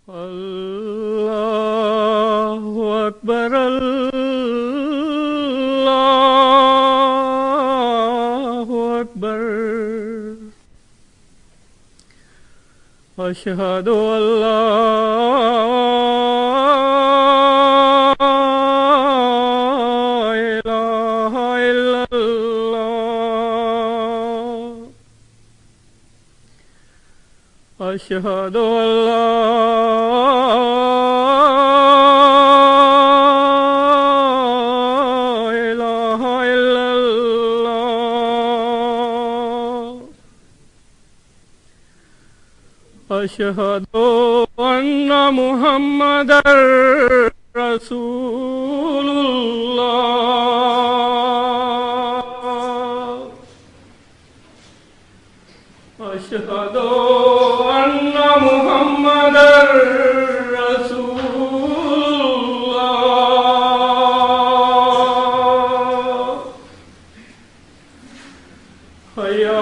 अल्लाहु अकबर अल्लाहु अकबर अशहदु अल्ला इलाहा इल्लल्लाह अशहदु अल्ला इलाहा इल्लल्लाह अशहदु अन्ना मुहम्मदर रसूलुल्लाह अशहदु अन्ना मुहम्मदर रसूलुल्लाह हय्या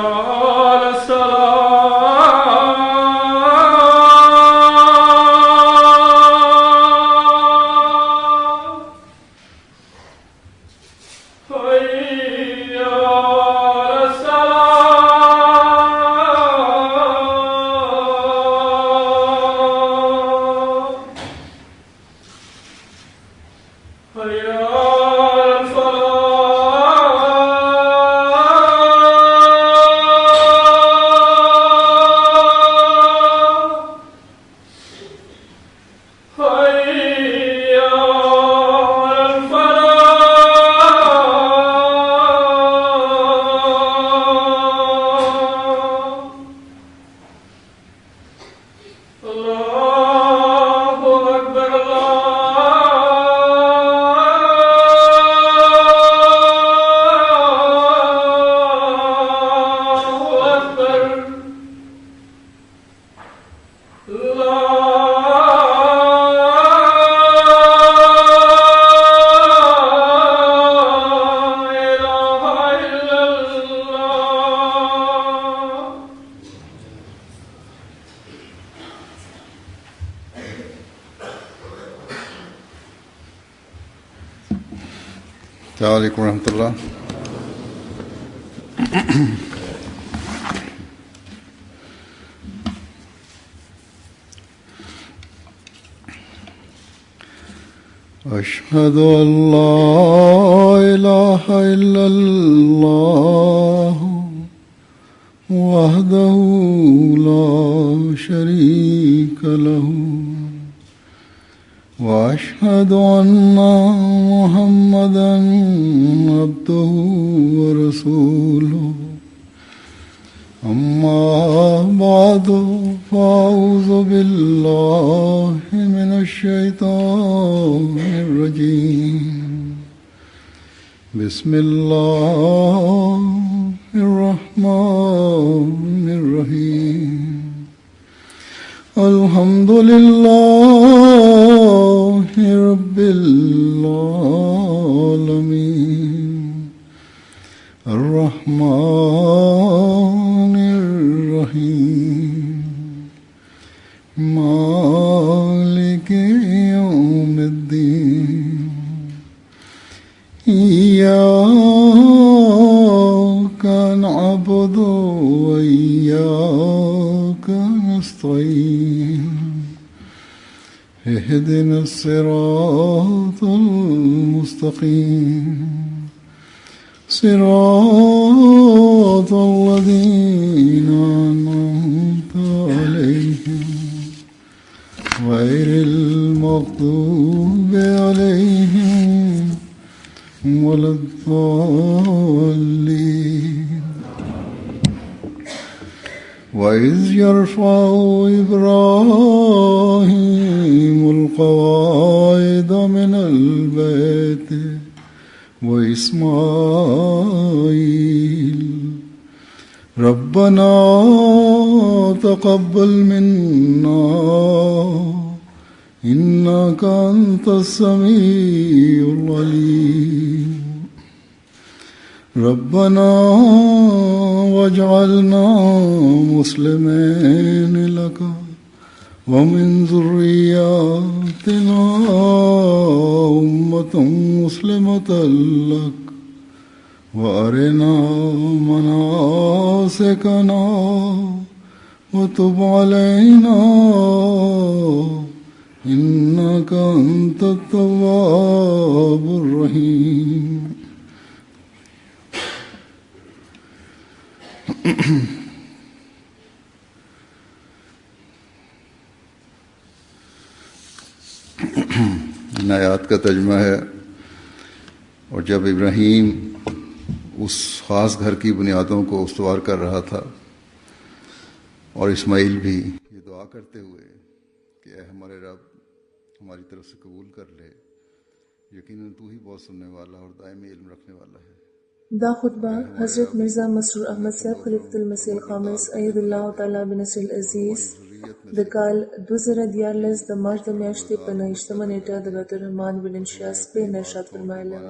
अस्सलामुअलैकुम रहमतुल्लाह। अशहदु अल्ला इलाहा इल्लल्लाह वहदहु ला शरीका लहू वअशहदु अन्ना मुहम्मदन अब्दुहु व रसूलुहु अम्मा बादु फ़अऊज़ु बिल्लाहि मिनश शैतानिर रजीम बिस्मिल्लाहिर रहमानिर रहीम अल्हम्दुलिल्लाहि रब्बिल आलमीन अर्रहमानिर रहीम मालिकि यौमिद्दीन इय्याका नअबुदु व इय्याका नस्तईन इहदिना सिरातल मुस्तकीम सिरातल लज़ीना अनअमता अलैहिम गैरिल मग़दूबि अलैहिम वलद्दाल्लीन वइज़ यरफ़अु इब्राहीमुल क़वाइद मिनल बैति वइस्माईल रब्बना तक़ब्बल मिन्ना इन्नका अंतस समीउल अलीम रब्बना वजअलना मुस्लिमैन लका ومن ذرياتنا أمة مسلمة لك وأرنا مناسكنا وتب علينا إنك أنت التواب الرحيم. इन आयात का तर्जुमा है, और जब इब्राहीम उस ख़ास घर की बुनियादों को उस्तवार कर रहा था और इस्माइल भी ये दुआ करते हुए कि ऐ हमारे रब हमारी तरफ से कबूल कर ले, यकीनन तू ही बहुत सुनने वाला और दायमी इल्म रखने वाला है। دا خطبه حضرت مرزا مسرور احمد صاحب خلیفۃ المسیح الخامس ایدالله تعالی بنصر العزیز د کال 2014 د مارچ د میاشتې په 29مه نیټه د بیت الرحمن ولنشیا سپین ارشاد فرمایلی و.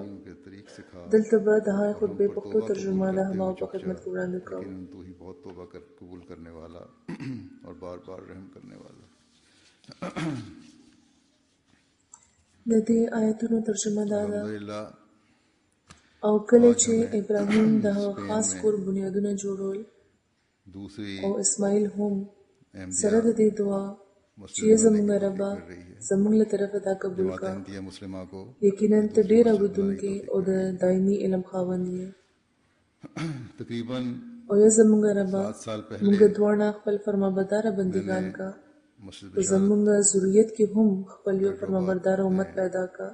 دلته به د هغې خطبې پښتو ترجمه د هماغو په خدمت کې وړاندې کوو. تو ہی بہت توبہ قبول کرنے والا اور بار بار رحم کرنے والا. د دې آیتونو ترجمه دا ده: او کله چې ابراهیم د هغه خاص کور بنیادونه جوړول او اسماعیل هم سره د دې دعا چې زموږ ربه زموږ له طرفه دا قبول کړه، یقینا ته ډېر اورېدونکی او د دایمي علم خاوند یې. او یا زموږ ربه موږ دواړه خپل فرمانبرداره بندګان کا، او زموږ ذریت کې هم خپل یو فرمانبرداره امت پیدا کا،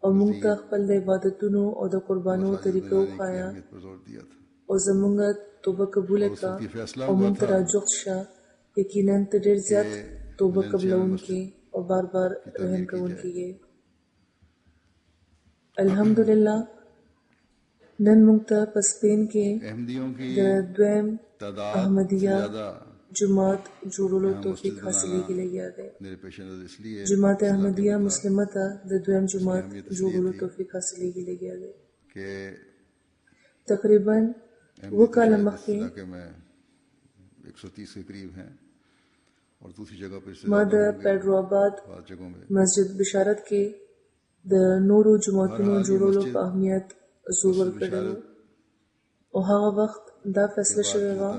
او موږ ته خپل د عبادتونو او د قربانو طریقو وښایه، او زموږ توبه قبول کړه او موږ ته راجوخت شه، یقینا ته ډېر زیات توبه قبلونکی او بار بار رحم کوونکی یې. الحمدلله نن موږ ته په سپین کې د دویم احمدیه جماعت جوړولو توفیق حاصلېږي لګیا دی. جماعت احمدیه مسلمه ته د دویم جماعت جوړولو توفیق حاصلېږي لګیا دی. تقریبا 2 کاله مخکې ما د پیډرو آباد مسجد بشارت کې د نورو جماعتونو جوړولو په اهمیت زور ورکړی و، او هغه وخت دا فیصله شوې وه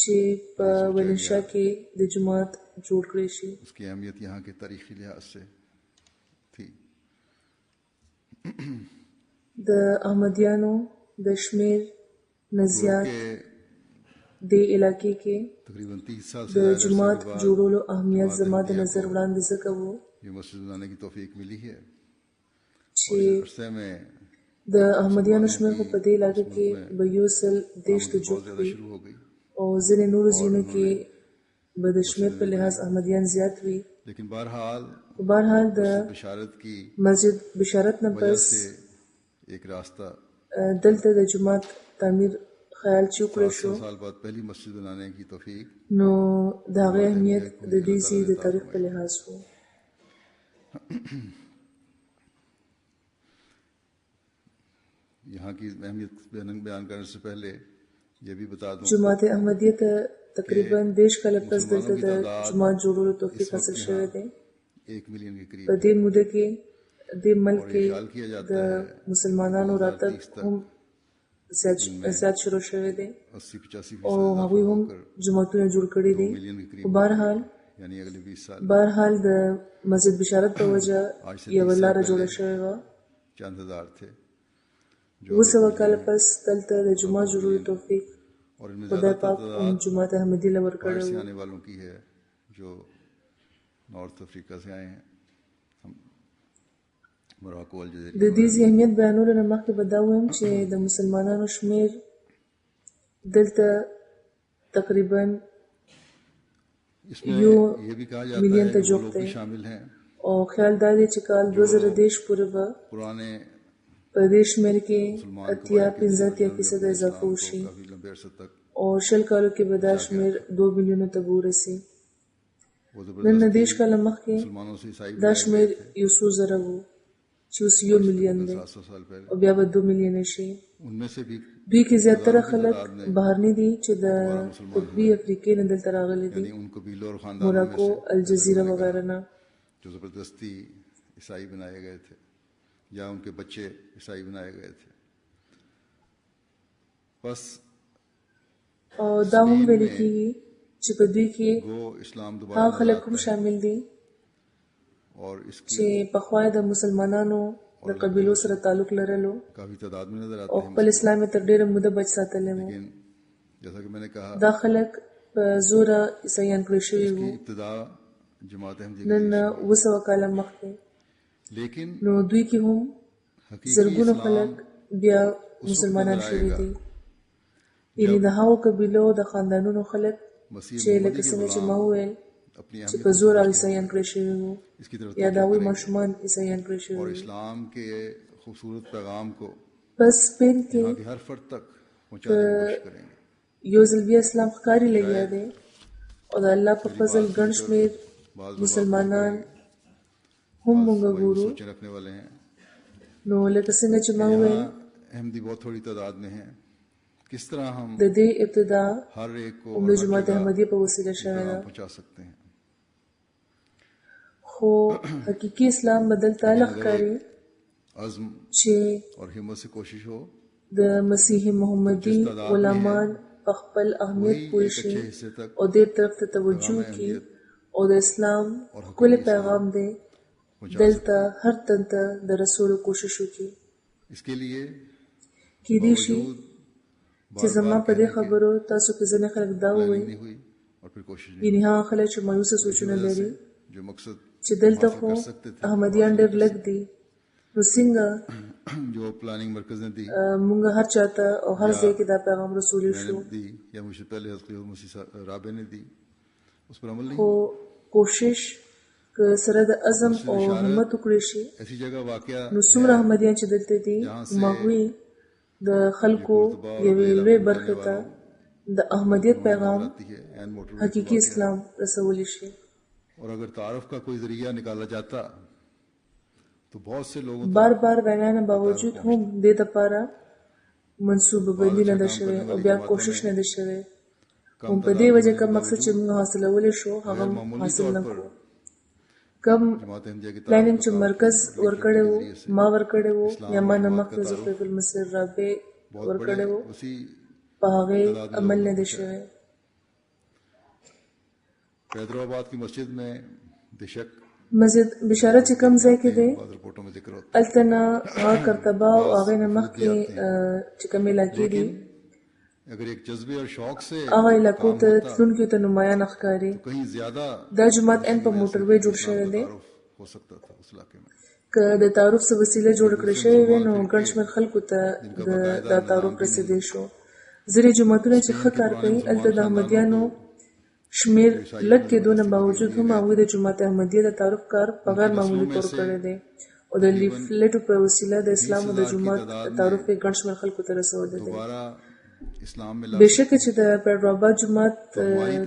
چې په ولنشیا کې د جماعت جوړ کړی شي. اس کی اہمیت یہاں کے تاریخی لحاظ سے تھی. د احمدیانو د شمیر نزیات د علاقې کې تقریباً 30 سال د جماعت جوړولو اهمیت زما د نظر وړاندې ځکه و یہ مسجد بنانے کی توفیق ملی ہے چې د احمدیانو شمیر خو په دې علاقې کې به 130 ته جوړ وي، او ځینې نورو ځایونو کې به د شمیر په لحاظ احمدیان زیات وي. لیکن بہرحال د مسجد بشارت نه پس ایک راستہ دلته د جماعت تعمیر خیال چې وکړی شو، سال بعد پہلی مسجد بنانے کی توفیق نو د هغې اهمیت د دې ځای د تاریخ په لحاظ و. یہاں کی اہمیت بیان کرنے سے پہلے یہ بھی بتا دوں جماعت احمدیه ته تقریبا 20 کاله پس دلته د جماعت جوړولو توفیق حاصل شوی دی. 1 ملین کے قریب په دې موده کې د ملک کې د مسلمانانو راتګ هم زیات شروع شوی دی، 80-85% او هغوی هم جماعتونه جوړ کړي دي. یعنی اگلے 20 سال بہرحال د مسجد بشارت په وجه یوه لاره جوړه شوې وه. چند ہزار تھے 200 کاله پس دلته د جماعت جوړولو توفیق خدای پاک جماعت احمدیه له ورکړی و. آنے والوں کی ہے جو نارتھ افریقہ سے آئے ہیں، موراکو الجزائر. د دې اهمیت بیانولو نه مخکې به دا ووایم چې د مسلمانانو شمیر دلته تقریبا اس میں یہ بھی کہا جاتا ملین ہے ته وہ جوخت لوگ دی، بھی شامل ہیں او خیال دا دی چې کال 2010 پورې به پرانے په دې شمیر کې 80-85% اضافه وشي، کافی لمبے عرصے تک او 20 کالو کې به دا شمیر 2 ملیونو ته به ورسي. وہ نن 30 کاله مخکې مسلمانوں سے عیسائی دا شمیر 100 زره و چې اوس 1 ملین دی، 700 سال پہلے او بیا به 2 ملیونه شي. ان میں سے بھی دوی کې زیاتره خلک بهرني دي چې د قطبي افریقې نه دلته راغلي دي، यानी उन कबीलों और खानदानों में موراکو، से الجزیره وغیرہ نه. जो ज़बरदस्ती ईसाई बनाए गए थे या उनके बच्चे ईसाई बनाए गए थे. बस او دا هم ویل کېږي چې په دوی کې वो इस्लाम هغه दोबारा خلک هم شامل دي और इसकी چې پخوا د مسلمانانو د قبیلو سره تعلق لرلو काफ़ी तादाद में नजर او आते हैं. خپل اسلام یې تر ډېره موده بچ ساتلی وو. लेकिन जैसा कि मैंने कहा دا خلک په زوره عیسایان کړی شوي इसकी وو इब्तिदा जमात अहमदी نن 200 کاله مخکې. लेकिन نو دوی کې هم हकीकी زرګونه इस्लाम خلک بیا مسلمانان شوي دي. یعنې د هغو قبیلو د خاندانونو خلک मसीह چې لکه څنګه چې ما وویل अपनी چې अहमियत په زور عیسایان کړی شوي وو इसकी तरफ یا د هغوی ماشومان عیسایان کړی شوي और وو. इस्लाम के खूबसूरत पैगाम को په سپین کې यहाँ के हर फर्द तक पहुँचाने की कोशिश करेंगे. یو ځل بیا اسلام ښکاري لګیا دی او د الله په فضل ګڼ شمېر مسلمانان هم موږ ګورو. सोचे रखने वाले हैं. نو لکه څنګه چې ما وویل यहाँ अहमदी बहुत थोड़ी तादाद में हैं. किस तरह हम د دې ابتدا हर एक को د جماعت احمدیه په وسیله شوې ده، पहुँचा सकते हैं. خو حقیقي اسلام بدل تعالی ښکاري अज़्म چې और हिम्मत से कोशिश हो د مسیح محمدي غلامان په خپل اهمیت پوه شي او دې طرف ته توجه کړي او د اسلام کل پیغام دی دلته هر تن ته د رسول کوشش وکړي. इसके लिए کېدای شي چې زما په دې خبرو تاسو کې ځینې خلک دا ووایي नहीं हुई और फिर कोशिश नहीं یعنې هغه خلک چې مایوسه سوچونه لري जो मकसद چې دلته خو احمدیان ډېر لږ دي، نو څنګه जो प्लानिंग मरकज ने दी مونږ هر چاته او هر ځای کې دا پیغام رسولي شو. मैंने दी या मुझसे पहले हज़रत मसीह राबे ने दी उस पर अमल नहीं. خو کوشش که سره د عزم او همت وکړي شي ऐसी जगह वाक़या نو څومره احمدیان چې دلته دي ماهوی د خلکو یوې لوی برخې ته د احمدیت پیغام आती है एन मोटर حقیقي اسلام رسولی شي. और अगर तारफ का कोई जरिया निकाला जाता तो बहुत से लोगों بار بار وینا نه باوجود هم دې لپاره منصوبه بندي نه ده شوې او بیا کوشش نه ده شوې. هم په دې وجه کوم مقصد چې موږ حاصلولی شو هغه حاصل نه کړو. کم जमात अहमदिया की پلانینګ چې مرکز ورکړی وو ما ورکړی وو یا ما نه مخکې زفیف المسیر رابع ورکړی وو उसी په هغې عمل نه دی شوی. हैदराबाद की मस्जिद में बेशक مسجد بشارت چې کوم ځای کې دی बाद रिपोर्टों में जिक्र होता هلته نه هغه کرتبه او هغې نه مخکې چې کوم علاقې دي है. अगर एक जज्बे और शौक से هغه علاقو ته تلونکو ته نمایان ښکاري. कहीं ज्यादा دا جومات ان په موټروی جوړ شوی دی. तारुफ हो सकता था उस इलाके में. که د تعارف څه وسیله جوړ کړی شوی وي نو ګڼ شمېر خلکو ته دا تعارف رسېدی شو. ځینې جوماتونه چې ښه کار کوي هلته د احمدیانو شمېر لږ کېدو نه باوجود هم هغوی د جومات احمدیه د تعارف کار په غیر معمولي طور کړی دی او د لیفلیټو په وسیله د اسلام او د جومات تعارف یې ګڼ شمېر خلکو ته رسولی دی. दोबारा इस्लाम में بېشکه چې د پیټرآباد جومات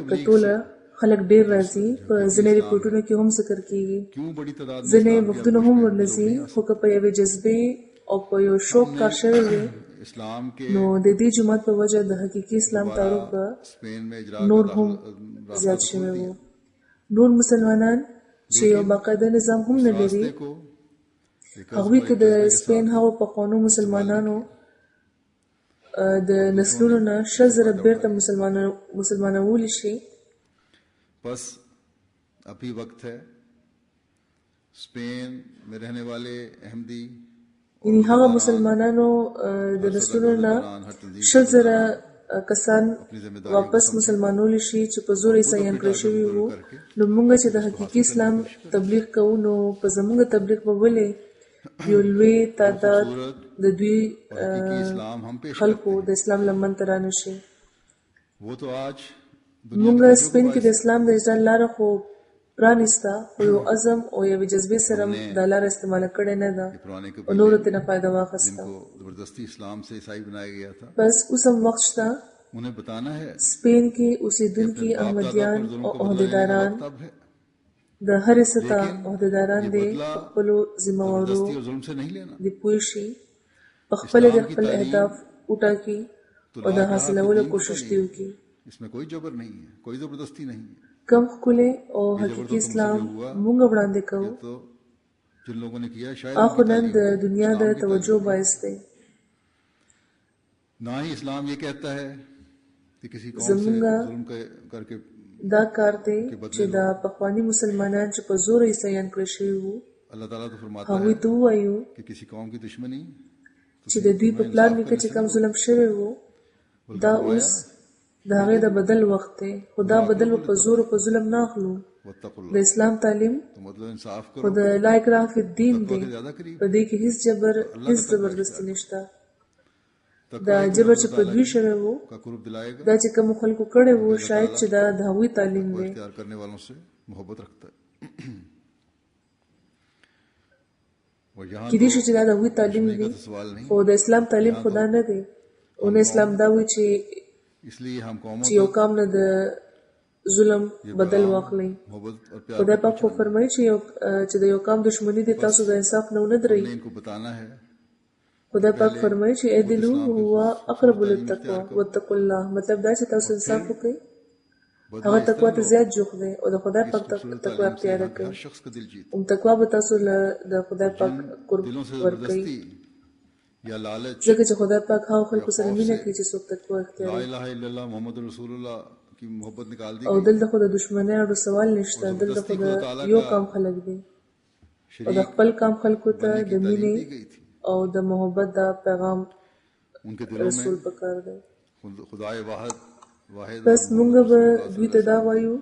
په ټوله خلک ډېر راځي په ځینې ریپورټونو کې هم ذکر کېږي क्यों बड़ी तादाद में ځینې وختونه هم ورلځي خو که په یوې جذبې او په یو شوق کار شوی وي इस्लाम के نو د دې جومات په وجه د حقیقي اسلام تعارف به स्पेन में इजरा نور هم زیات شوی وو. نور مسلمانان چې یو باقاعده نظام هم نه لري को هغوی که د سپین هغو پخوانو مسلمانانو د نسلونو نه 100,000 بیرته مسلمانولی شي बस अभी वक्त है. स्पेन में रहने वाले अहमदी یعنی هغه مسلمانانو د نسلونو نه 100,000 کسان واپس مسلمانولی شي چې په زور عیسایان کړی شوي وو. نو موږ چې د حقیقي اسلام تبلیغ کوو نو په زموږ تبلیغ به ولې یو لوی تعداد د دوی خلکو د اسلام لمن ته رانشي. वो तो आज موږ سپین کې د اسلام د اجرا لاره خو پرانیسته خو یو عزم او یوې جذبې سره دا لاره استعمال کړې نه ده او نورو ترې نه فایده واخیسته. जिनको जबरदस्ती इस्लाम से ईसाई बनाया गया था بس اوس هم وخت شته उन्हें बताना है سپین کې اوسېدونکي احمدیان او عهدیداران तब है د هرې سطح عهدیداران دي په خپلو ذمهوارو जबरदस्ती और जुल्म से नहीं लेना. د پوه شي په خپله د خپل اهداف وټاکي او د حاصلولو کوشش دی وکړي. इसमें कोई जबर नहीं है, कोई जबरदस्ती नहीं है. کم ښکلی او حقیقي اسلام مونږ وړاندې کوو. तो जिन लोगों ने किया शायद اخو نن د دنیا د توجه باعث دی. ना ही इस्लाम ये कहता है कि किसी कौम से जुल्म करके دا کار دی چې دا پخوانی مسلمانان چې په زور عیسایان کړی شوي وو अल्लाह ताला तो फरमाता هغوی ته ووایو कि किसी कौम की दुश्मनी چې د دوی په پلان نیکه چې کم ظلم شوی وو دا اوس د هغې د بدل وخت دی. خو دا بدل په زور او په ظلم نه اخلو. د اسلام تعلیم خو د لا اکراه فی الدین دی. په دې کې هیڅ جبر هیڅ زبردستی نشته. دا جبر چې په دوی شوی وو دا چې کوم خلکو کړی وو شاید چې دا د هغوی تعلیم دی. کیدای شي چې دا د هغوی تعلیم دی خو د اسلام تعلیم خو دا نه دی. او نه اسلام دا وایي چې یو قوم نه د ظلم بدل واخلئ. خدای پاک خو فرمایي چې د یو قوم دشمني دی تاسو د انصاف نه ونه درئ. خدای پاک فرمایي چې اعدلوا هو اقرب للتقوى واتقوا الله. مطلب دا چې تاسو انصاف وکړئ هغه تقوا ته زیات جوخ دی او د خدای پاک تقوا اختیار کړئ. تقوا به تاسو د خدای پاک قرب ورکړئ ځکه چې خدای پاک هغو خلکو سره مینه کوي چې څوک تقوا اختیار کړي. او دلته خو د دشمنۍ اړو سوال نشته. دلته خو د یو قوم خلک دی او د خپل قوم خلکو ته د مینې او د محبت دا پیغام رسول پکار دی. بس مونږ به دوی ته دا وایو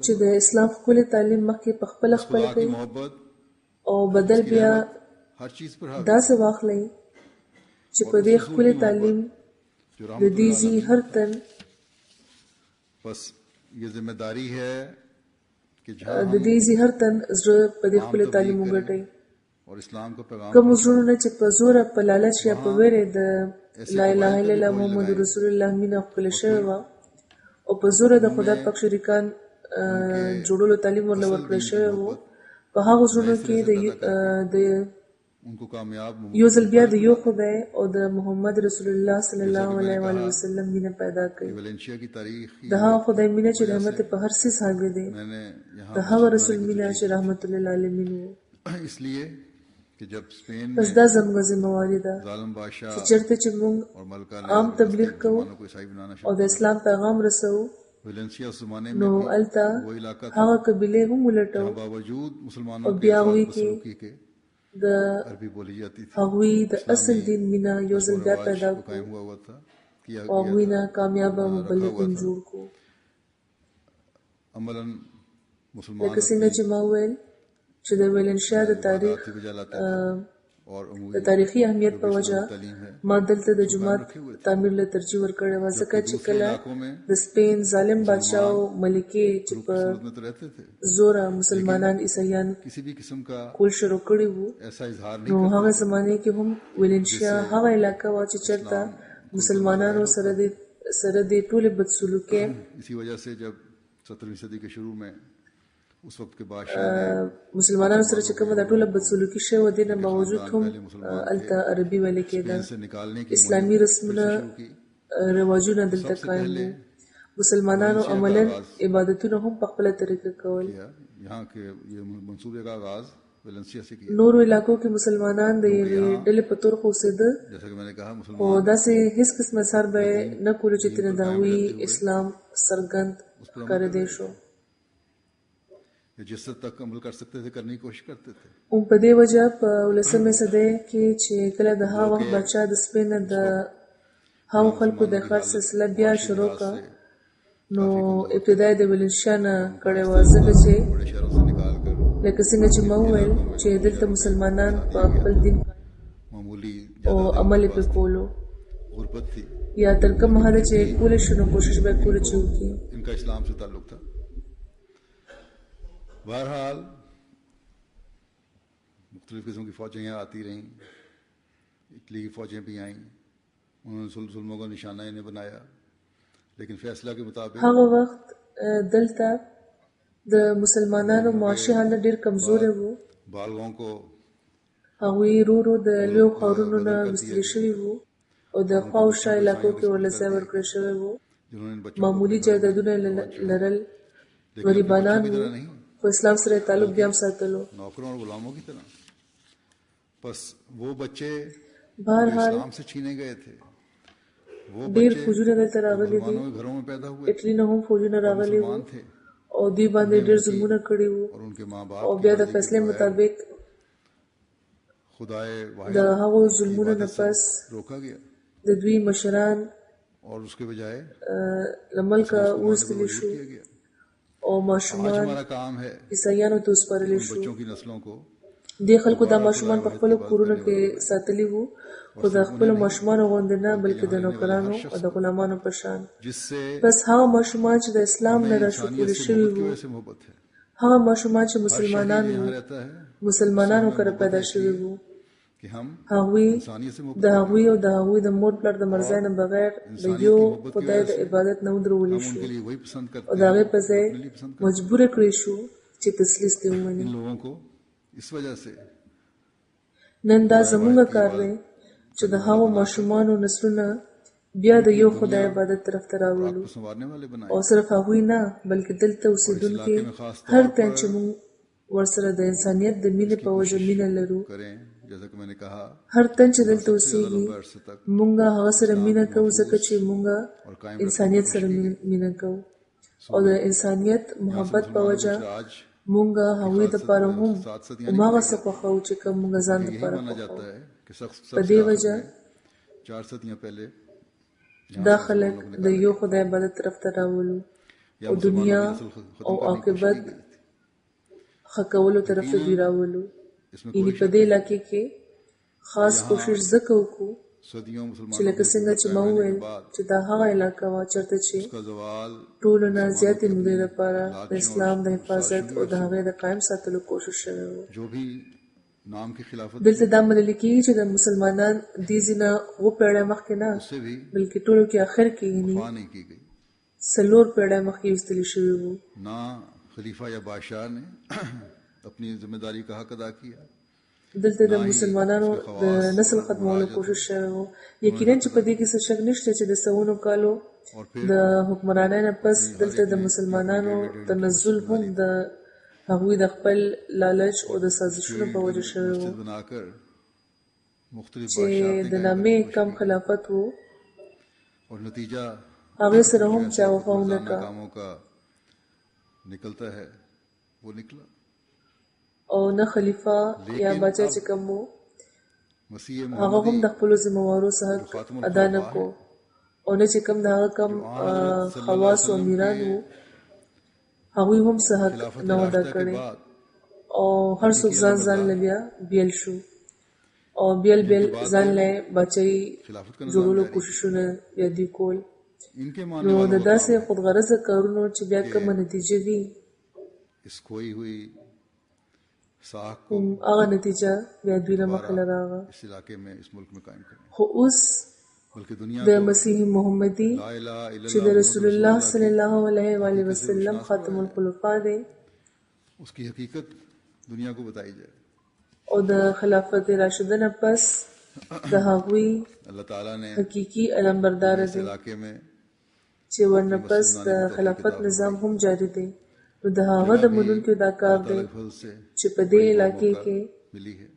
چې د اسلام ښکلی تعلیم مخکې په خپله خپل کړئ او بدل بیا داسې واخلئ چې په دې ښکلی تعلیم د دې ځي هر تن د دې ځي هر تن زړه په دې ښکلی تعلیم وګټئ. کوم زړونه چې په زوره په لالچ یا په ویرې د لا اله الا الله محمد رسول الله مینه ښکلې شوې وه او په زوره د خدای پاک شریکان جوړولو تعلیم ورله ورکړی شوی وو په هغو زړونو کې د یو ځل بیا د یو خدای او د محمد رسول الله صلی الله علیه وسلم مینه پیدا کړي. د هغه خدای مینه چې رحمت په هر څیز حاوی دی. د هغه رسول مینه چې رحمت للعالمین وو. پس دا زموږ ذمهواري ده چې چېرته چې موږ عام تبلیغ کوو او د اسلام پیغام رسوو نو هلته هغه قبیلې هم ولټوو او بیا هغوی کې د هغوی د اصل دین مینه یو ځل بیا پیدا کړو او هغوی نه کامیابه مبلغین جوړ کړو. لکه څنګه چې ما وویل چې د ویلنشیا د تاریخي اهمیت په وجه ما دلته د جومات تعمیر له ترجیح ورکړې وه ځکه چې کله د سپین ظالم بادشاه او ملکې چې په زوره مسلمانان عیسایان کول شروع کړي وو نو هغه زمانې کې هم ویلنشیا هغه علاقه وه چې چېرته مسلمانانو سره د ټولې بدسلوکۍ مسلمانانو سره چې کومه دا ټوله بدسلوکي شوې وه دې نه باوجود هم هلته عربي ویل کېده. اسلامي رسمونه رواجونه دلته قایم وو. مسلمانانو عملاً عبادتونه هم په خپله طریقه کول. نورو علاقو کې مسلمانان د یوې ډلې په طور خو اوسېده خو داسې هېڅ قسم اثر به یې نه کولو چې ترې د هغوی اسلام څرګند ښکارېدی شو. जिस तक अमल कर सकते थे करने की कोशिश करते थे. په دې وجه په 19مې صدۍ کې چې کله د هغه وخت بادشاه د سپین د هغو خلکو د خرڅ سلسله بیا شروع کړه نو ابتدا د ویلنشیا نه کړې وه ځکه چې لکه څنګه چې ما وویل چې دلته مسلمانان په خپل دین او عمل یې پرې کولو یا تر کومه حده چې کولی شو نو کوشش به یې کوله چې وکړي. इनका इस्लाम से ताल्लुक था. बहरहाल मुख्तलिफ़ किस्म की फ़ौजें यहाँ आती रहीं. इटली की फ़ौजें भी आईं. उन्होंने जुल्मों का निशाना इन्हें बनाया लेकिन फैसला के मुताबिक هغه وخت دلته د مسلمانانو معاشي حالت ډېر کمزوری وو. بالغوں کو هغوی ورو ورو د لویو ښارونو نه ویستلي شوي وو او د خواوشا علاقو کې ورله ځای ورکړل شوی وو. जिन्होंने इन बच्चों معمولی جایدادونه لرل، غریبانان وو، خو اسلام سره تعلق بیا هم ساتلو. नौकरों और गुलामों की तरह बस वो बच्चे बहरहाल इस्लाम से छीने गए थे, वो ډېر बच्चे فوجونه دلته راغلي دي، मुसलमानों के घरों में पैदा हुए اټلی نه هم فوجونه راغلي وو मुसलमान थे او دوی باندې ډېر ظلمونه کړي وو. और उनके माँ او बाप بیا د فیصلې مطابق खुदाए वाहिद د هغو ظلمونو نه پس रोका गया د دوی مشران और उसके बजाय له ملکه وویستلی شو किया गया. او आज ماشومان हमारा काम है عیسایانو ته وسپارلی شو. बच्चों की नस्लों को دې خلکو دا ماشومان په خپلو کورونو کې ساتلي وو، خو د خپلو ماشومانو غوندې نه بلکې د نوکرانو او د غلامانو په شان. जिससे بس هغه ماشومان چې د اسلام نه راشکول شوي की وو، वजह से मोहब्बत है. هغه ماشومان چې हर مسلمانان शहीद وو، यहाँ रहता है مسلمانانو کره پیدا شوي وو. कि हम هغوی इंसानियत से د هغوی او د هغوی د مور پلار د مرزای نه بغیر د یو خدای د عبادت نه ودرولې हम شو उनके लिए वही पसंद او करते د هغې हैं په ځای अपने लिए पसंद करते مجبور کړی شو چې تسلیس دې ومني. हैं. इन लोगों को इस वजह से نن دا زموږ کار دی چې د هغو ماشومانو نسلونه بیا د یو خدای عبادت طرف ته راولو، आपको संवारने वाले बनाए. او صرف هغوی نه بلکې دلته اوسېدونکي هر تن چې موږ ورسره د انسانیت د مینې په وجه مینه لرو، करें जैसा कि मैंने कहा هر تن چې دلته اوسېږي लंबे अरसे तक مونږه هغه سره مینه کوو ځکه چې مونږه انسانیت سره مینه کوو او د انسانیت محبت په وجه आज مونږه هغوی دپاره هم هماغه څه خوښوو چې کوم مونږه ځان यही دپاره माना خوښوو. जाता है कि په सबसे دې आखिर وجه में 4 सदियां पहले دا خلک د یو خدای عبادت طرف ته راولو او دنیا او عاقبت ښه کولو طرف ته دوی راولو. इसमें یعنې په دې علاقې کې خاص کوشش ځکه وکړو सदियों چې मुसलमानों لکه څنګه چې ما وویل چې دا هغه علاقه وه چېرته چې का जवाल ټولو نه زیاتې مودې لپاره د اسلام د حفاظت او د هغې د قایم ساتلو کوشش شوی و. जो भी नाम की खिलाफत دلته دا منل کېږي چې د مسلمانان دې ځینه اووه پیړۍ مخکې نه उससे भी بلکې ټولو کې آخر کې یعنې वफा नहीं की गई. 4 پیړۍ مخکې ویستلي شوي وو. ना खलीफा या बादशाह ने अपनी जिम्मेदारी का हक अदा किया. دلته د مسلمانانو د نسل ختمولو کوشش شوی و. یقینا چې په دې کې څه شک نشته چې د سوونو کالو د حکمرانۍ نه پس دلته د مسلمانانو تنزل هم د هغوی د خپل لالچ او د سازشونو په وجه شوی و मस्जिद बनाकर मुख्तलिफ چې د نامې کم خلافت و और नतीजा هغې سره هم چا وفا ونه کړه कामों का निकलता है वो निकला. او نه خلیفه یا باچا چې کوم و मसीह هغه هم د خپلو ذمهوارو څخه ادا نه کو او نه چې کوم د هغه کم خواص او امیران وو هغوی هم څه حق نه و ادا کړی او هر څوک ځان ځان له بیا بیل شو او بیل ځان له بچی جوړولو کوششونه بیا دوی کول. इनके نو मानने د داسې خودغرضه کارونو چې بیا کومه نتیجه وي इस खोई हुई साख को هغه نتیجه بیا دوی نه مخې له راغله. इस इलाके में इस मुल्क में कायम करें. خو اوس बल्कि दुनिया د مسیح محمدي ला इलाहा چې د رسول الله صلی الله علیه و آله وسلم خاتم الخلفاء دی उसकी हकीकत दुनिया को बताई जाए. او د خلافت راشده نه پس د هغوی अल्लाह ताला ने حقیقي علمبردار इस دی इलाके में چې ورنه پس د خلافت نظام هم جاری دی. نو د هغه د منونکو دا کار دی फल से چې په دې علاقې کې मिली है.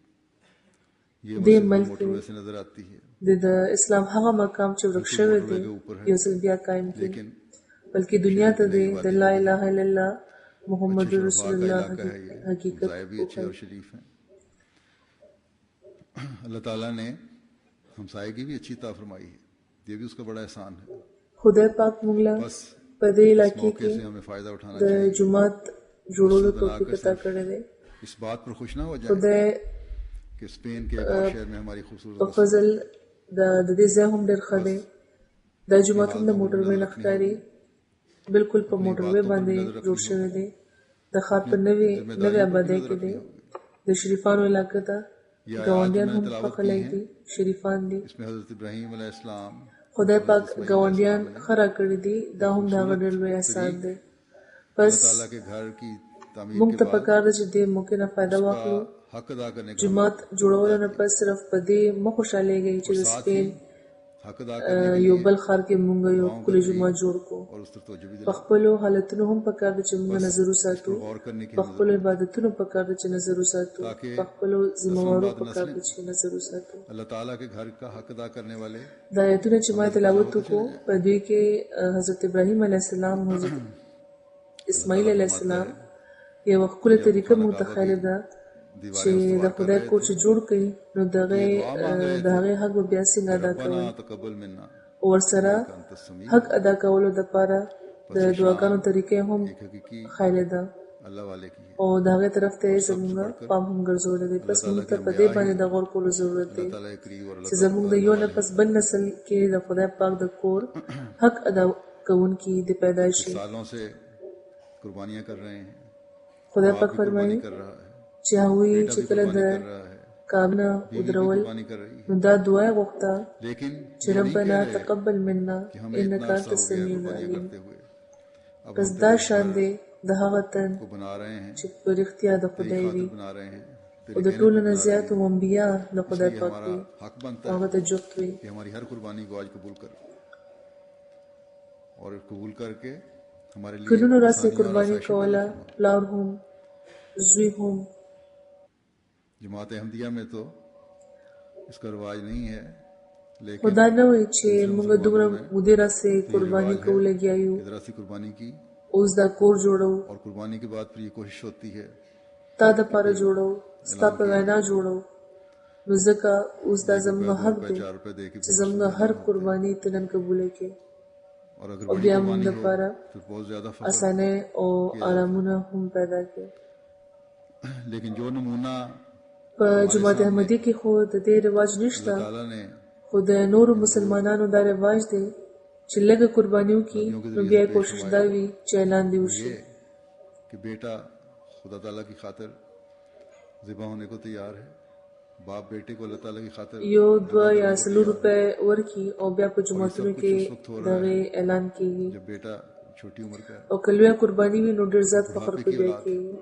ये دې मस्जिद ملک मोटरवे से नजर आती है د اسلام هغه مقام چې ورک شوی دی یو ځل بیا قایم کړي लेकिन بلکې دنیا ته دی د لا اله الا الله محمد शोभा رسول का الله इलाका है ये. حقیقت ज़ाय भी अच्छे और शरीफ हैं. अल्लाह ताला ने हमसायगी भी अच्छी अता फरमाई है. ये भी उसका बड़ा एहसान है. خدای پاک موږ له बस په دې इस علاقې मौके کې से हमें फ़ायदा उठाना د चाहिए. جماعت جوړولو توفیق عطا کړی دی. इस बात पर खुश ना हो जाए خدای कि स्पेन के एक और शहर में हमारी खूबसूरत په فضل د دې ځای هم ډېر ښه دی. دا جومات هم د موټروې نه ښکاري، بالکل په موټروې باندې جوړ شوی دی. د ښار په نوې آبادۍ کې دی. د شریفانو علاقه ده. ګاونډیان هم ښه خلک دي، شریفان دي. इसमें हज़रत इब्राहीम अलैहिस्सलाम خدای پاک ګاونډیان ښه راکړي دي. دا هم د هغه ډېر لوی احسان دی. بس ताला के घर की तामीर موږ के ته बाद پکار ده چې دې موقع نه فایده واخلو. हक अदा करने का جماعت جوړولو نه پس صرف په دې مه خوشحالېږئ چې د سپین हक अदा करने के یو लिए بل ښار کې مونږ یو ښکلی جومات جوړ کو. और उस तरफ तवज्जो भी په दिलाई خپلو حالتونو هم پکار ده چې مونږ نظر इस وساتو. पर गौर करने की په हमें خپلو जरूरत है عبادتونو پکار ده چې نظر وساتو. ताकि په خپلو ذمہوارو रसूल बाद پکار ده नस्लें چې نظر وساتو. अल्लाह ताला के घर का हक अदा करने वाले دا آیتونه چې ما تلاوت وکړو په دوی کې حضرت ابراهیم علیه السلام، حضرت اسماعیل علیه السلام یو ښکلې طریقه مونږ ته ښایلې ده چې د خدای کور چې جوړ کړي نو د هغې حق به بیا څنګه ادا کوي. रब्बना तकब्बल मिन्ना ورسره अंत समी حق ادا کولو دپاره د دعاګانو طریقې هم एक हकीकी ښایلې ده अल्लाह वाले की है او د هغې طرف ته یې زموږ پام هم ګرځولی دی. پس موږ ته په دې باندې د غور کولو ضرورت دی अल्लाह ताला एक करीब और چې زموږ د یو نفس بل نسل کې د خدای پاک د کور حق ادا کوونکي د پیدا شي. सालों से कुर्बानियां कर रहे हैं, خدای बाप پاک भी فرمایي कुर्बानी कर रहा है, چې هغوی बेटा چې भी کله د कुर्बानी कर रहा है, کابنه बीवी भी ودرول कुर्बानी कर रही है, نو دا دعا یې غوښته लेकिन چې ये नहीं ربنا कह रहे تقبل منا कि हमें انك इतना انت अरसा हो गया السميع कुर्बानियां العليم. करते हुए, अब بس हम دا तेरे شان घर دی د هغه تن को बना रहे हैं, چې په رښتیا د तेरी خدای وي खातिर बना रहे हैं, او तेरे د कहने ټولو पे نه बना रहे زیات हैं, انبیا د خدای इसलिए پاک हमारा وي. हक बनता هغه है ته جفت وي. कि हमारी हर कुर्बानी को आज कबूल कर और कबूल करके हमारे लिए کلونو راسې आसानियां और قرباني आसाइशें کوله، पैदा फरमा. پلار هم زوی هم. जमात अहमदिया में तो इसका रवाज नहीं है, خو लेकिन دا نه وایي چې موږ دومره مودې راسې قرباني کوو لګیا یو، इधर से कुर्बानी की اوس دا کور جوړو، और कुर्बानी के बाद फिर ये कोशिश होती है تا دپاره جوړو، ستا په وینا جوړو. نو ځکه اوس دا زموږ حق دی ₹4 दे के چې زموږ هر قرباني ته نن قبوله کړي और अगर او बड़ी بیا موږ कुर्बानी हो دپاره तो बहुत ज्यादा फख्र. اسانۍ او آرامونه هم پیدا کړي. लेकिन जो नमूना په جماعت احمدي کې خو د دې رواج نشته، अल्लाह ताला ने خو د نورو مسلمانانو دا رواج دی چې لږه قرباني وکړي نو بیا یې کوشش دا وي چې اعلان دې وشي ये कि बेटा खुदा ताला की खातिर ज़िबा होने को तैयार है, बाप बेटे को अल्लाह ताला की खातिर یو دوه یا څلور روپۍ ورکړي او بیا په جوماتونو کې دغې اعلان کېږي. जब बेटा छोटी उम्र का है او که لویه قرباني وي نو ډېر زیات فخر په بیا کېږي.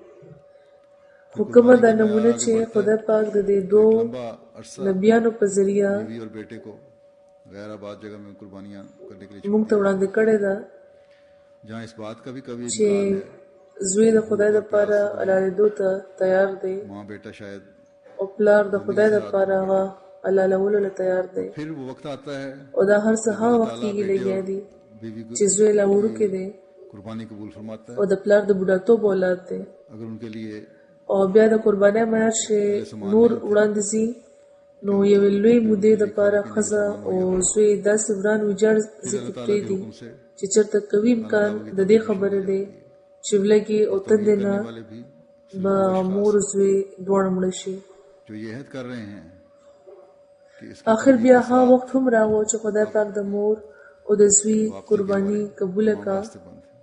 خو کومه دا نمونه چې خدای پاک د دې دوو लंबा अरसा نبیانو په ذریعه बीवी और बेटे को गैर आबाद जगह में कुर्बानियां करने के लिए موږ ته وړاندې کړې ده जहाँ इस बात का भी कभी چې इम्कान है زوی د خدای دپاره حلالېدو ته تیار دی माँ बेटा शायद, او پلار د خدای دپاره هغه حلالولو له تیار دی. फिर वो वक्त आता है او دا هر څه هغه وخت کېږي لګیا دي बीवी को چې زوی لا وړوکی دی कुर्बानी कबूल फरमाता है او د پلار د بوډاتوب اولاد دی. अगर उनके लिए او بیا د قربانۍ معیار چې نور وړاندې ځي نو یوې لوی مودې دپاره ښځه او زوی داسې وران ویجاړ ځکې پرېږدي उनसे چې چېرته قوي امکان د دې خبرې دی چې ولږې او تندې نه वाले भी به مور زوی دواړه مړه شي. जो ये हद कर रहे हैं कि इस آخر بیا هغه وخت هم راغو چې خدای پاک د مور او د زوی قرباني قبوله کا. से बंद है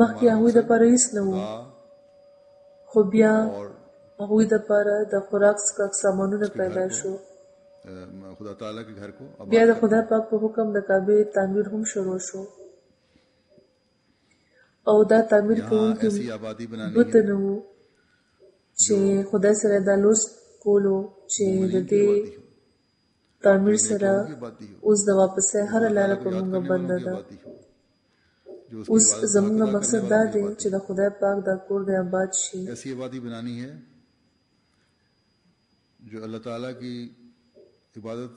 مخکې هغوی دپاره هېڅ نه و، خو بیا और هغوی دپاره د خوراک څښاک سامانونه پیدا شو. खुदा ताला के घर को अब بیا د خدای پاک په حکم د کعبې تعمیر هم شروع شو او دا تعمیر کوونکي ऐसी आबादी बनानी دوه تنه وو چې خدای سره دا لوست کولو چې د دې تعمیر سره आबादी हो, اوس د واپسې هره لاره په موږ بنده ده. आबादी हो जो उसकी اوس इबादत زموږ अदा مقصد करने دا वालों की دی आबादी چې د خدای پاک دا کور د آباد شي. ऐसी आबादी बनानी है जो अल्लाह ताला की इबादत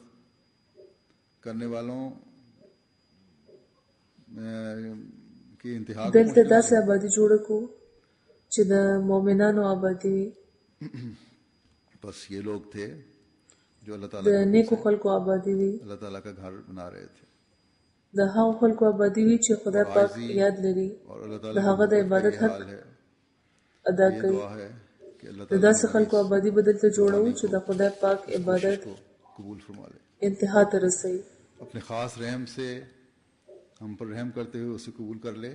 करने वालों की इंतहा को دلته داسې آبادي جوړه کړو چې د مؤمنانو آبادي وي، बस ये लोग थे जो अल्लाह د ताला نیکو خلکو آبادي وي، अल्लाह ताला का घर बना रहे थे د هغو خلکو آبادي وي چې خدای پاک یاد لري، और अल्लाह د ताला هغه د का عبادت ये حق हाल है. ادا ये کوي. दुआ है कि अल्लाह د ताला داسې خلکو آبادي به دلته جوړوو چې د خدای پاک عبادت को कबूल फरमा ले, انتها ته رسوي. अपने ख़ास रहम से हम पर रहम करते हुए उसे कबूल कर ले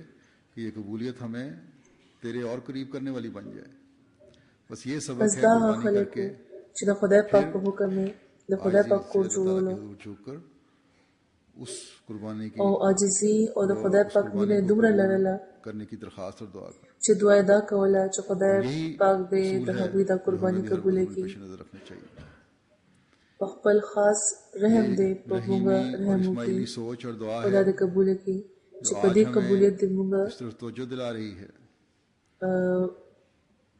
कि ये कबूलियत हमें तेरे और करीब करने वाली बन जाए. बस ये सबक بس है دا هغه कुर्बानी خلک करके وو چې د خدای پاک په حکم یې د خدای پاک کور جوړولو झुक कर उस कुर्बानी की او عاجزي او د خدای پاک مینه دومره لرله करने की दरख्वास्त और दुआ कर. چې دعا یې دا کوله چې خدای यही پاک دې د उसूल है هغوی دا जो قرباني हमें भी हर قبوله कदम کړي. पेश नजर रखने चाहिए. په خپل خاص رحم دې په مونږه ابراهیمی اور رحم اسماعیلی وکړي सोच और दुआ او है دا د قبول کړي چې जो په आज دې हमें قبولیت دې مونږه इस तरफ तवज्जो दिला रही है।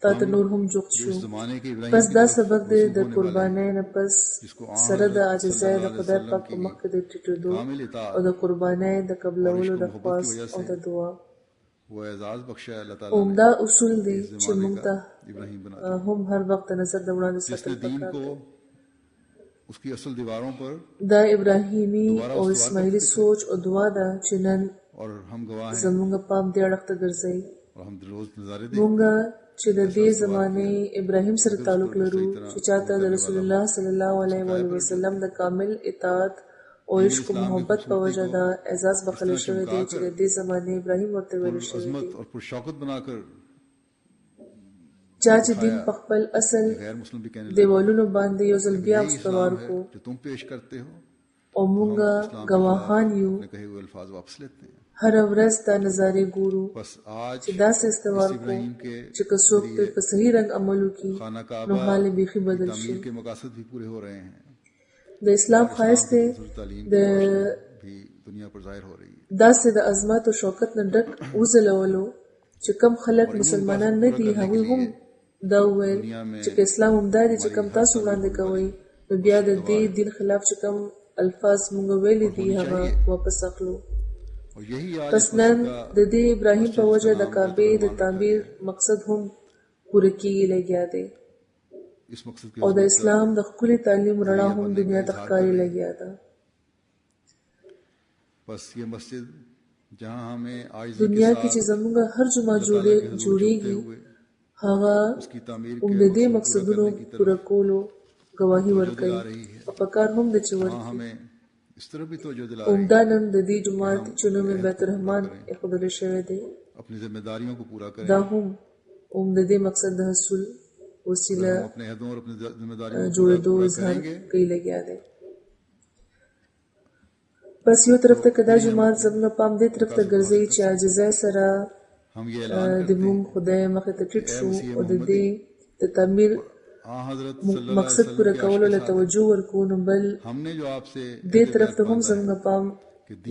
تا ته نور هم جوخت जो شو इस ज़माने के इब्राहिम پس की دا तरफ سبق دی मंसूब د होने वाले قربانۍ نه پس जिसको سره د हज़रत عاجزۍ د सल्लल्लाहु अलैहि خدای वसल्लम پاک په की مخ کې د ټیټېدو कामिल او इताअत د قربانۍ د और قبلولو इश्क د मोहब्बत की خواست वजह او से د دعا वो एजाज बख्शा है अल्लाह ताला عمده ने اصول دی इस چې ज़माने موږ का ته इब्राहिम बना दिया। هم هر وخت د نظر د وړاندې जिसने ساتل दीन پکار को دی उसकी असल दीवारों पर دا ابراهیمی दोबारा او استوار कर اسماعیلی दिखाए سوچ او دعا ده چې نن और हम गवाह हैं زمونږ پام دې اړخ ته ګرځي और हम रोज नज़ारे مونږ देखते हैं چې د دې زمانه ابراهیم سره تعلق لرو چې چاته د رسول الله صلی الله علیه و وسلم د کامل اطاعت او عشق او محبت په وجه دا اعزاز بخښل شوی دی چې د دې زمانه ابراهیم ورته ویل شوی دی अजमत और पुरशौकत बनाकर چا چې دین په خپل اصل गैर मुस्लिम भी कहने लगे دیوالونو باندې یو ځل بیا यही استوار इस्लाम है کو जो तुम पेश करते हो او مونږ इस्लाम के گواهان खिलाफ یو अपने कहे हुए अल्फाज वापस लेते हैं। هر ورځ دا نظارې ګورو बस आज چې داسې استوار इस کو इब्राहिम के چې که څوک پرې په صحیح رنګ عمل وکړي खाना نو काबा حال بیخي की بدل شي तामीर के मकासद भी पूरे हो रहे हैं। د اسلام ښایست دی हजरत तालीम د की रोशनी भी दुनिया पर जाहिर हो रही है। داسې د عظمت او شوکت نه ډک وځلولو چې کم خلک مسلمانان نه دي هغوی هم دا وویل چې که اسلام همدا دی چې کم تاسو وړاندې کوئ نو بیا د دې دین خلاف چې کم الفاظ مونږ ویلي دي هغه واپس اخلو और यही आज پس نن د دې ابراهیم په وجه د کعبې د تعمیر مقصد هم پوره کیږي لګیا دی इस मकसद के او د اسلام د ښکلي تعلیم رڼا هم دنیا ته ښکاري لګیا ده बस ये मस्जिद जहाँ हमें आज دنیا کې چې زموږ هر جمعه جوړیږي هغه उसकी तामीर هم د دې مقصدونو پوره کولو گواهی ورکوي او په کار هم د چې ورکوي हमें इस तरह भी तवज्जो दिला عمده نن د دې جماعت چې نوم یې بیت الرحمن ایښودل شوی دی अपनी जिम्मेदारियों को पूरा करें دا هم د دې مقصد د حصول وسیله हम अपने अहदों और अपनी जिम्मेदारियों को جوړېدو पूरा اظهار करेंगे کوي لګیا دی بس یو طرف ته کدا جماعت زموږ پام دې طرف ته ګرځي چې عاجزۍ سره हम ये ऐलान د करते مونږ हैं خدای مخې ته ټیټ شو او د دې د تعمیر हजरत مقصد پوره کولو له توجه ورکو نو بل हमने जो आपसे دې طرف ته هم زموږ پام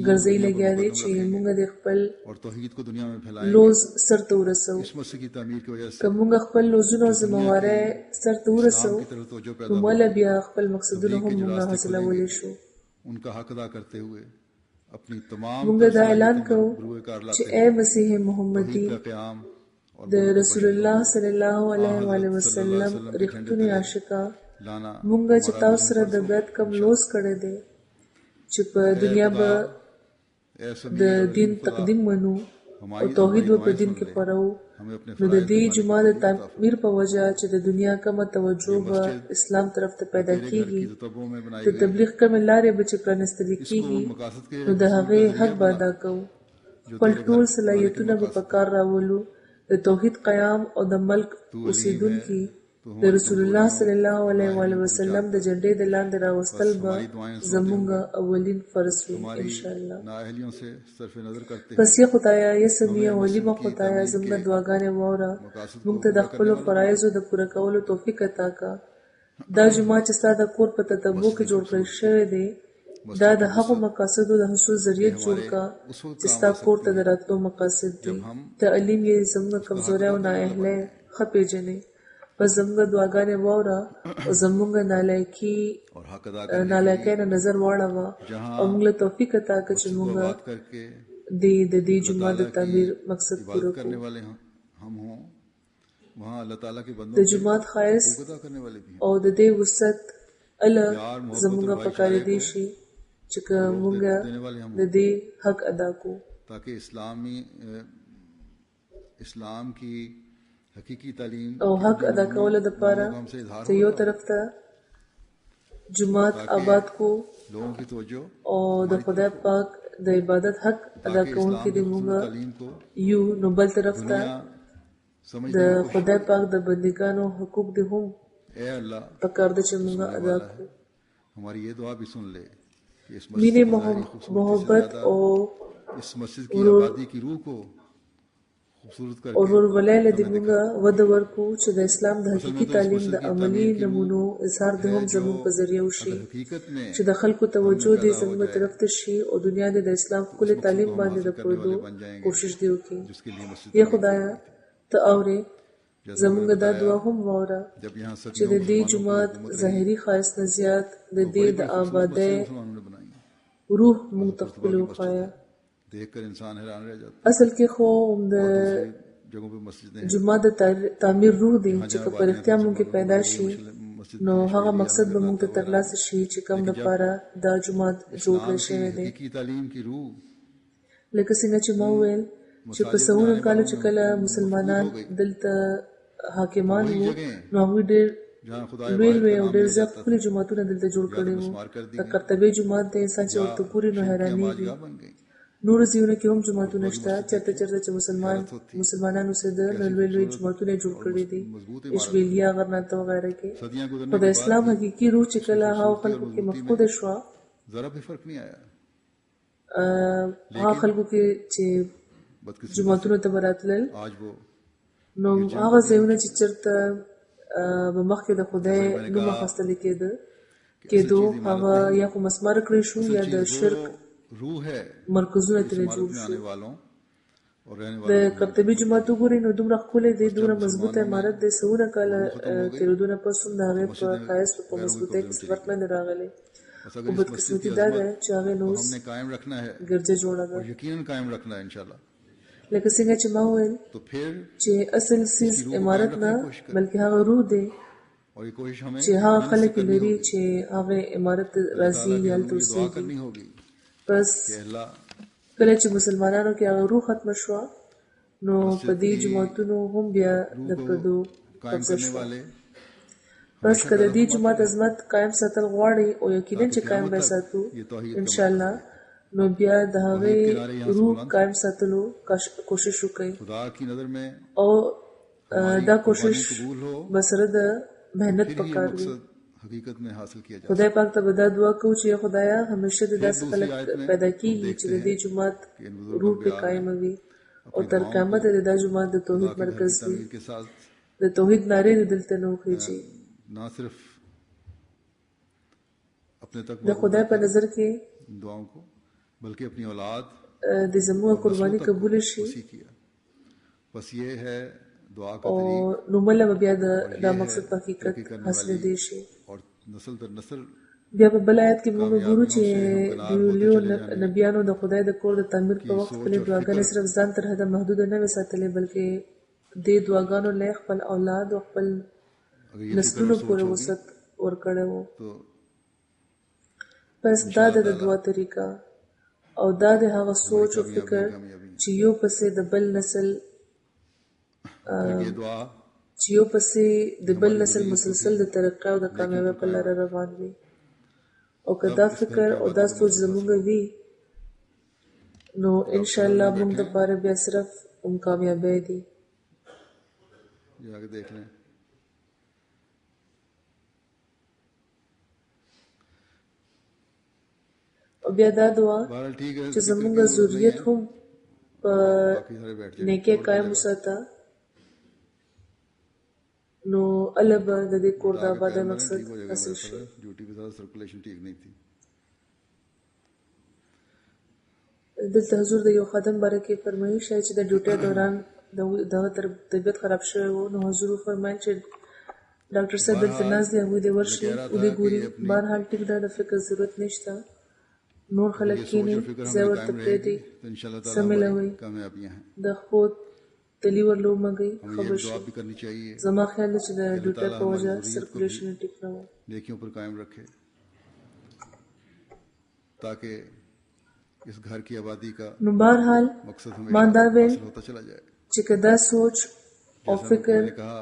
ګرځي لګیا دی چې مونږ د خپل और तौहीद को दुनिया में फैलाएं لوز سر ته ورسو इस मस्जिद की तामीर की वजह से که مونږ خپل لوزونه او ذمہواره سر ته ورسو की तरफ तवज्जो نو पैदा हो مولا بیا خپل مقصدونه هم مونږ حاصلولی شو उनका हक अदा करते हुए अपनी तमाम مونږ دا اعلان کوو बरूए कार چې लाते اے مسیح محمدی का क़याम और د رسول الله صلی الله علیه و آله وسلم رښتونی عاشقا लाना مونږ چې تاسو سره د بیت کم لوز کړی دی چې په دنیا به د دین تقدیم منو او توحید و په دین کې خورو हमें अपने نو د دې جمعه د تعمیر په وجه چې د دنیا کومه توجه به اسلام طرف ته پیدا کیږي तबों में बनाई د تبلیغ کومه لارې به چې پرانستل کیږي मकासद के نو د هغې حق به ادا کوو خپل ټول صلاحیتونه به په کار راولو د توحید قیام او د ملک اوسیدونکي د رسول الله صلی الله علیه و وسلم د جنډې د لاندې راوستل به زمونږ اولین فرض وي ان شاء الله नाअहलियों से सरफ नजर करते پس یا خدایا یا سمیع ولیمه خدایا زموږ دعاګانې واوره موږ ته د خپلو فرایضو د پوره کولو توفیق عطا کا دا جمعه چې ستا د کور په تتبع کې جوړ کړی شوی دی دا د هغو مقاصدو د حصول ذریعه جوړ کا چې ستا کور ته د راتلو مقاصد دي تعلیم یې زموږ کمزوري او نااهله ښه پیژنې پس زموږ دعاګانې واوره او زموږ और हक अदा نالایکۍ نه نظر واړوه او موږ له توفیق عطا کړه چې موږ बात करके د دې جمعه د تعمیر مقصد پوره इबादत करने کړو वाले हम हों वहाँ अल्लाह ताला के د बंदों جماعت ښایست को अदा करने वाले भी हैं او د دې وسط اله زموږ په کار دی شي چې موږ देने वाले हम د دې حق ادا کو ताकि इस्लाम की हकीकी तालीम او حق ادا کول د پاره हमसे इजहार چې یو طرف ته جماعت آباد کو लोगों की तवज्जो او د خدای پاک د عبادت حق ادا کوونکي د موږ तालीम को یو نو بل طرف ته समझ د خدای پاک د بندګانو حقوق دي هم ए अल्लाह پکار د چې موږ ادا کړو हमारी ये दुआ भी सुन ले कि इस مینه محبت او इस मस्जिद की आबादी की रूह को खूबसूरत او करके ورولای له دې مونږه وده ورکو چې د اسلام د حقيقي تعلیم د عملی نمونو اظهار د هم زموږ په ذریعہ وشي अगर हकीकत में چې د خلکو توجه دې زموږ طرف ته شي او دنیا دې د اسلام خپل تعلیم باندې د پوهېدو کوشش دی وکړي जिसके लिए मस्जिद یا خدایا ته اورې زموږ دا دعا هم واوره जब यहाँ چې د دې جماعت ظاهري ښایست نه زیات د دې د آبادۍ मुसलमानों ने बनाई روح مونږ ته خپل وخایا देख कर इंसान हैरान रह जाता اصل کې خو د है जगहों पे मस्जिदें جماعت د تعمیر روح دی چې په پرختیا مونږ کې پیدا شي मस्जिद نو هغه مقصد به مونږ ته ترلاسه شي چې کوم لپاره دا جماعت جوړ کړی شوی دی की तालीम की रूह لکه څنګه چې ما وویل چې په سونو کالو چې کله مسلمانان دلته حاکمان وو نو هغوی ډېر जहाँ खुदा لوی او ډېر زیات ښکلي جوماتونه دلته جوړ کړي وو د قرطبې جومات د انسان چې ورته ګوري نو حیرانېږي बन गई نورو ځایونو کې هم جوماتونه شته چېرته چې مسلمانان اوسېده نو لوی جوماتونه جوړ کړي دي اشبیلیا غرناطه وغیره کې सदियां خو د اسلام حقیقي روح چې کله هغو خلکو کې مفقوده شوه जरा भी फर्क नहीं आया هغه خلکو کې چې बदकिस्मती جوماتونو ته به راتلل आज वो نو هغه ځایونه چې چېرته به مخکې د خدای نوم اخیستل کېدو هغه یا خو مسمار کړی شو یا د شرک रूह है مرکزونه ترې جوړ شو आने वालों और रहने د قرطبي جومات وګورئ نو دومره ښکلی دی دومره مضبوطه عمارت دی سوونه کاله تېرېدونه پس هم د هغې په ښایست په مضبوطۍ کې څه فرق نه دی راغلی خو بدقسمتي دا ده چې هغې نو اوس हमने कायम रखना है ګرځه جوړه ده और यकीनन कायम रखना है इंशाल्लाह لکه څنګه چې ما وویل तो फिर چې اصل سیز عمارت نه بلکې هغه روح دی और ये कोशिश हमें چې هغه خلک لري چې هغه عمارت راځي یا هلته दुआ اوسېږي करनी होगी بس कि अल्लाह کله چې مسلمانانو کې هغه روح ختمه شوه نو په دې جوماتونو هم بیا د پردو कायम قبضه करने شوه वाले بس که د دې جومات عظمت قایم ساتل غواړي او یقینا چې قایم به ساتو انشاءالله نو بیا د هغې روح قایم ساتلو کوشش وکړئ खुदा की नजर में او دا کوشش कबूल हो به سره د محنت फिर ये پکار وي मकसद हकीकत में हासिल किया जाए خدای پاک ته به دا دعا کوو چې خدایا همیشه د داسې خلک پیدا کیږي چې د دې جومات روح پې قایم وي او تر قیامته د دا جومات د توحید مرکز وي तमीर के साथ د توحید نارې دې دلته نه وخېږي ना सिर्फ अपने तक د خدای په نظر کې दुआओं को बल्कि अपनी औलाद د زموږ قرباني قبول شي उसी किया बस ये है दुआ का او तरीका نو مله به بیا دا مقصد په حقیقت حاصل دی شي और नस्ल दर नस्ल بیا په بل آیت کې موږ ګورو چې د ویلیو نبیانو د خدای د کور د تعمیر په وخت خپلې دعاګانې صرف ځان تر حده محدوده نه وې ساتلې بلکې دې دعاګانو له خپل اولاد او خپل अगर ये نسلونو پورې وسعت ورکړی و तो بس دا د دعا طریقه او دا د هغه سوچ او فکر چې یو پسې د بل نسل ये दुआ چې یو پسې د بل نسل مسلسل د ترقۍ او د کامیابۍ په لاره روان وي او که دا فکر او دا سوچ زموږ وي نو انشاءالله موږ دپاره بیا صرف کامیابۍ دي ये आगे देख लें او بیا دا دعا बहरहाल ठीक है چې زموږ ذریت هم په बाकी सारे बैठ जाए نیکۍ قایم وساته نو الله به د دې کور د آبادۍ مقصد ठीक हो जाएगा حاصل मेरा شي ख्याल है। ड्यूटी के साथ सर्कुलेशन ठीक नहीं थी دلته حضور د یو خادم باره کې فرمایي شاید چې د ډیوټۍ دوران دغه طبیعت خراب شوی و نو حضور وفرمایل چې ډاکټر صاحب دلته ناست دی هغوی دې ورشي ودې ګوري بهرحال ټیک ده د فکر ضرورت نشته نور خلک کښېني ځای ورته پرېږدي तो इंशाल्लाह ताला سمیلوئ हमारी कामयाबियां हैं د خپل تلی ورلو مګئ हमें خبر ये شي दुआ भी करनी चाहिए زما خیال دی چې د ډیوټۍ په وجه سرکولیشن ټیک نه و नेकियों पर कायम रखे ताकि इस घर की आबादी का نو بهرحال मकसद ما دا हमें ویل हासिल होता चला जाए چې که دا سوچ او فکر मैंने कहा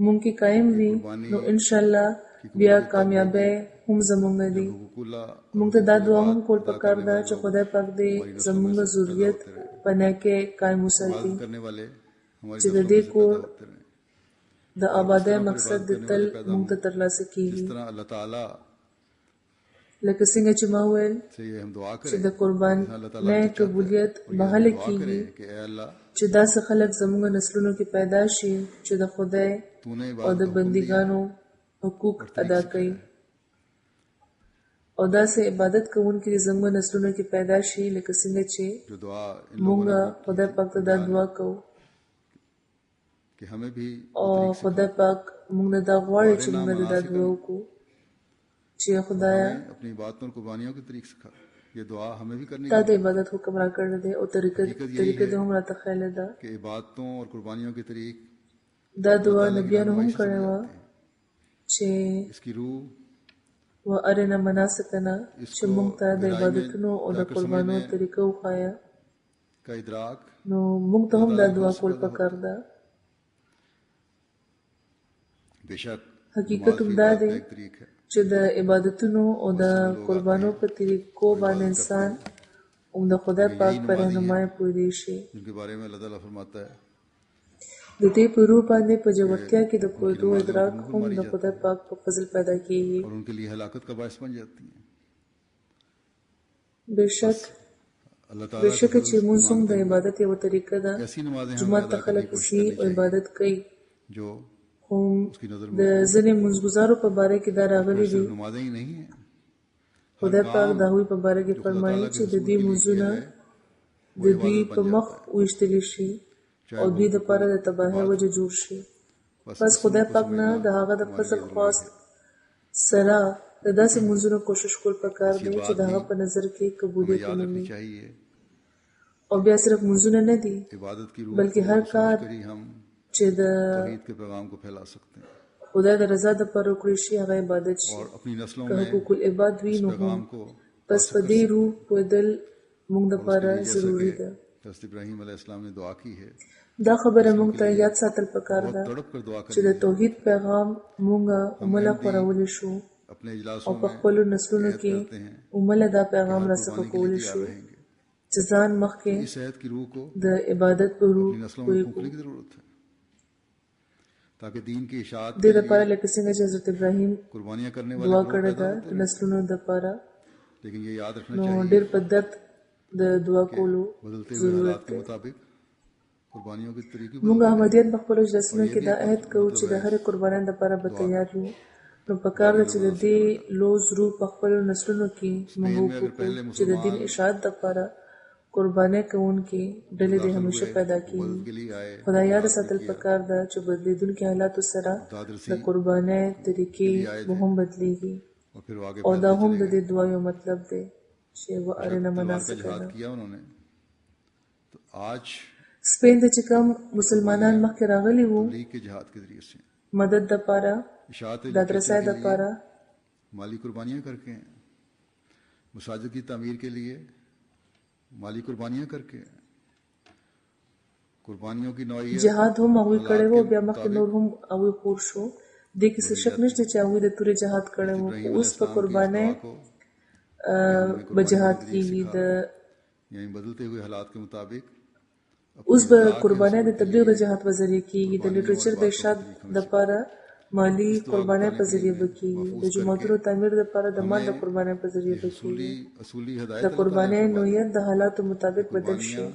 مونږ کې قایم وي نو انشاءالله بیا کامیابی هم زمونږ دي हुकूकुल्ला مونږ ته دا دعا هم کول پکار ده چې خدای پاک دې زمونږ ذریت په نیکۍ قایم وساتي करने वाले हमारी چې د دې کور د آبادۍ مقصد د تل مونږ ته ترلاسه کیږي इस तरह अल्लाह ताला لکه څنګه چې ما ویل से ये हम दुआ چې करें د قربان نه قبولیت محل दुआ کیږي करें कि ए अल्लाह چې داسې خلک زموږ نسلونو کې پیدا شي چې د خدای तूने او د इबादत का हुक्म दिया بندګانو حقوق ادا کوي او داسې عبادت کوونکي د زموږ نسلونو کې پیدا شي لکه څنګه چې जो दुआ इन موږ लोगों ने خدای پاک ته دا دعا کوو कि हमें भी او خدای پاک موږ نه دا غواړي چې موږ د دا دعا وکړو چې خدایا हमें अपनी इबादतों और कुर्बानियों के तरीके सिखा ये दुआ हमें भी करनी تا د عبادت حکم را کړی دی او طریقه د هم راته ښیلی ده कि इबादतों और कुर्बानियों के तरीक دا دعا نبیانو هم کړې وه چې इसकी रूह و ارنا مناسکنا چې موږ ته د عبادتونو او د قربانو طریقه وښایه का इदराक نو موږ ته هم دا دعا کول پکار ده बेशक حقیقت هم دا دی एक तरीक है چې د عبادتونو او د قربانو په طریقو باندې انسان هم د خدای پاک پر رهنمای پوهېدی شي जिनके बारे में अल्लाह ताला फरमाता है د دې په روح باندې په جوړتیا کې د پوهېدو ادراک هم د خدای پاک په فضل پیدا کیږي और उनके लिए हलाकत का बायस बन जाती हैं बेशक अल्लाह ताला बेशक چې موږ هم د عبادت یو طریقه ده ऐसी नमाजें हमें جمعه ته अदा خلک करने की कोशिश سي करनी او عبادت کوي चाहिए जो هم उसकी नजर د में ځینې منځګزارو په باره کې دا راغلي دي सिर्फ नमाजें ही नहीं हैं خدای پاک د هغوی په باره کې فرمایي چې د دې منځونه د دوی په مخ ویشتلی شي او دوی دپاره د تباهۍ وجه جوړ شي بس خدای پاک نه د هغه د فضل خواست سره د داسې منځونو کوشش کول پکار دی چې د هغه په نظر کې قبولیت याद ومومي रखनी चाहिए او بیا صرف منځونه نه دي इबादत की रूह बल्कि हर कार करी हम چې د तौहीद के पैगाम को फैला सकते हैं خدای د رضا دپاره وکړی شي هغه عبادت شي और अपनी नस्लों که में حقوق العباد وي نو هم पैगाम को بس په دې روح پوهېدل موږ دپاره ضروري ده हज़रत इब्राहीम अलैहिस्सलाम ने दुआ की है دا خبره موږ ته یاد ساتل پکار ده तड़प कर दुआ چې करें د توحید پیغام موږ عمله خورولې شو अपने او इजलासों په में خپلو نسلونو کې عمله دا پیغام راڅخه کولی شو रहेंगे چې ځان مخکې इस सेहत की रूह को د عبادت په روح अपनी नस्लों پوهې में फूंकने की जरूरत है ताकि दीन की इशाअत دې دپاره لکه څنګه چې حضرت ابراهیم कुर्बानियां करने دعا वाले کړې ده د نسلونو دپاره लेकिन ये याद रखना نو चाहिए ډېر په درد د دعا کولو बदलते हुए ضرورت हालात के دی मुताबिक कुर्बानियों के तरीके موږ احمدیان په خپلو اجلاسونو کې دا عهد کوو چې د هرې قربانۍ دپاره به تیار یو نو پکار ده چې د دې لوز روح په خپلو نسلونو کې موږ وکړو چې د دین اشاعت دپاره قربانۍ کوونکي ډلې دې همیشه پیدا کیږي के लिए आए خدای یاد ساتل پکار ده چې بدلیدونکي حالاتو سره د قربانۍ طریقې به هم بدلیږي और फिर वो आगे او دا هم د دې دعا یو مطلب دی چې و ارنا का مناسکنا जिहाद किया उन्होंने तो आज سپین د چې کوم مسلمانان مخکې راغلي وو लीग के जिहाद के जरिए से مدد دپاره इशाअत د درسای دپاره माली कुर्बानियां करके मसाजिद की तामीर के लिए माली कुर्बानियां करके कुर्बानियों की नौइयत جهاد هم هغوی کړی وو بیا مخکې نور هم هغوی خور شو دې کې څه شک نشته چې هغوی د تورې جهاد کړی وو خو اوس په قربانۍ به جهاد کیږي د यानी बदलते हुए हालात के मुताबिक اوس به قربانۍ د تبلیغ د جهاد په ذریعه کیږي د لیټریچر د اشاعت دپاره مالی قربانۍ په ذریعه به کیږي د جوماتونو تعمیر دپاره د مال د قربانۍ په ذریعه به کیږي असूली د हदायत قربانۍ نوعیت د حالاتو مطابق بدل شي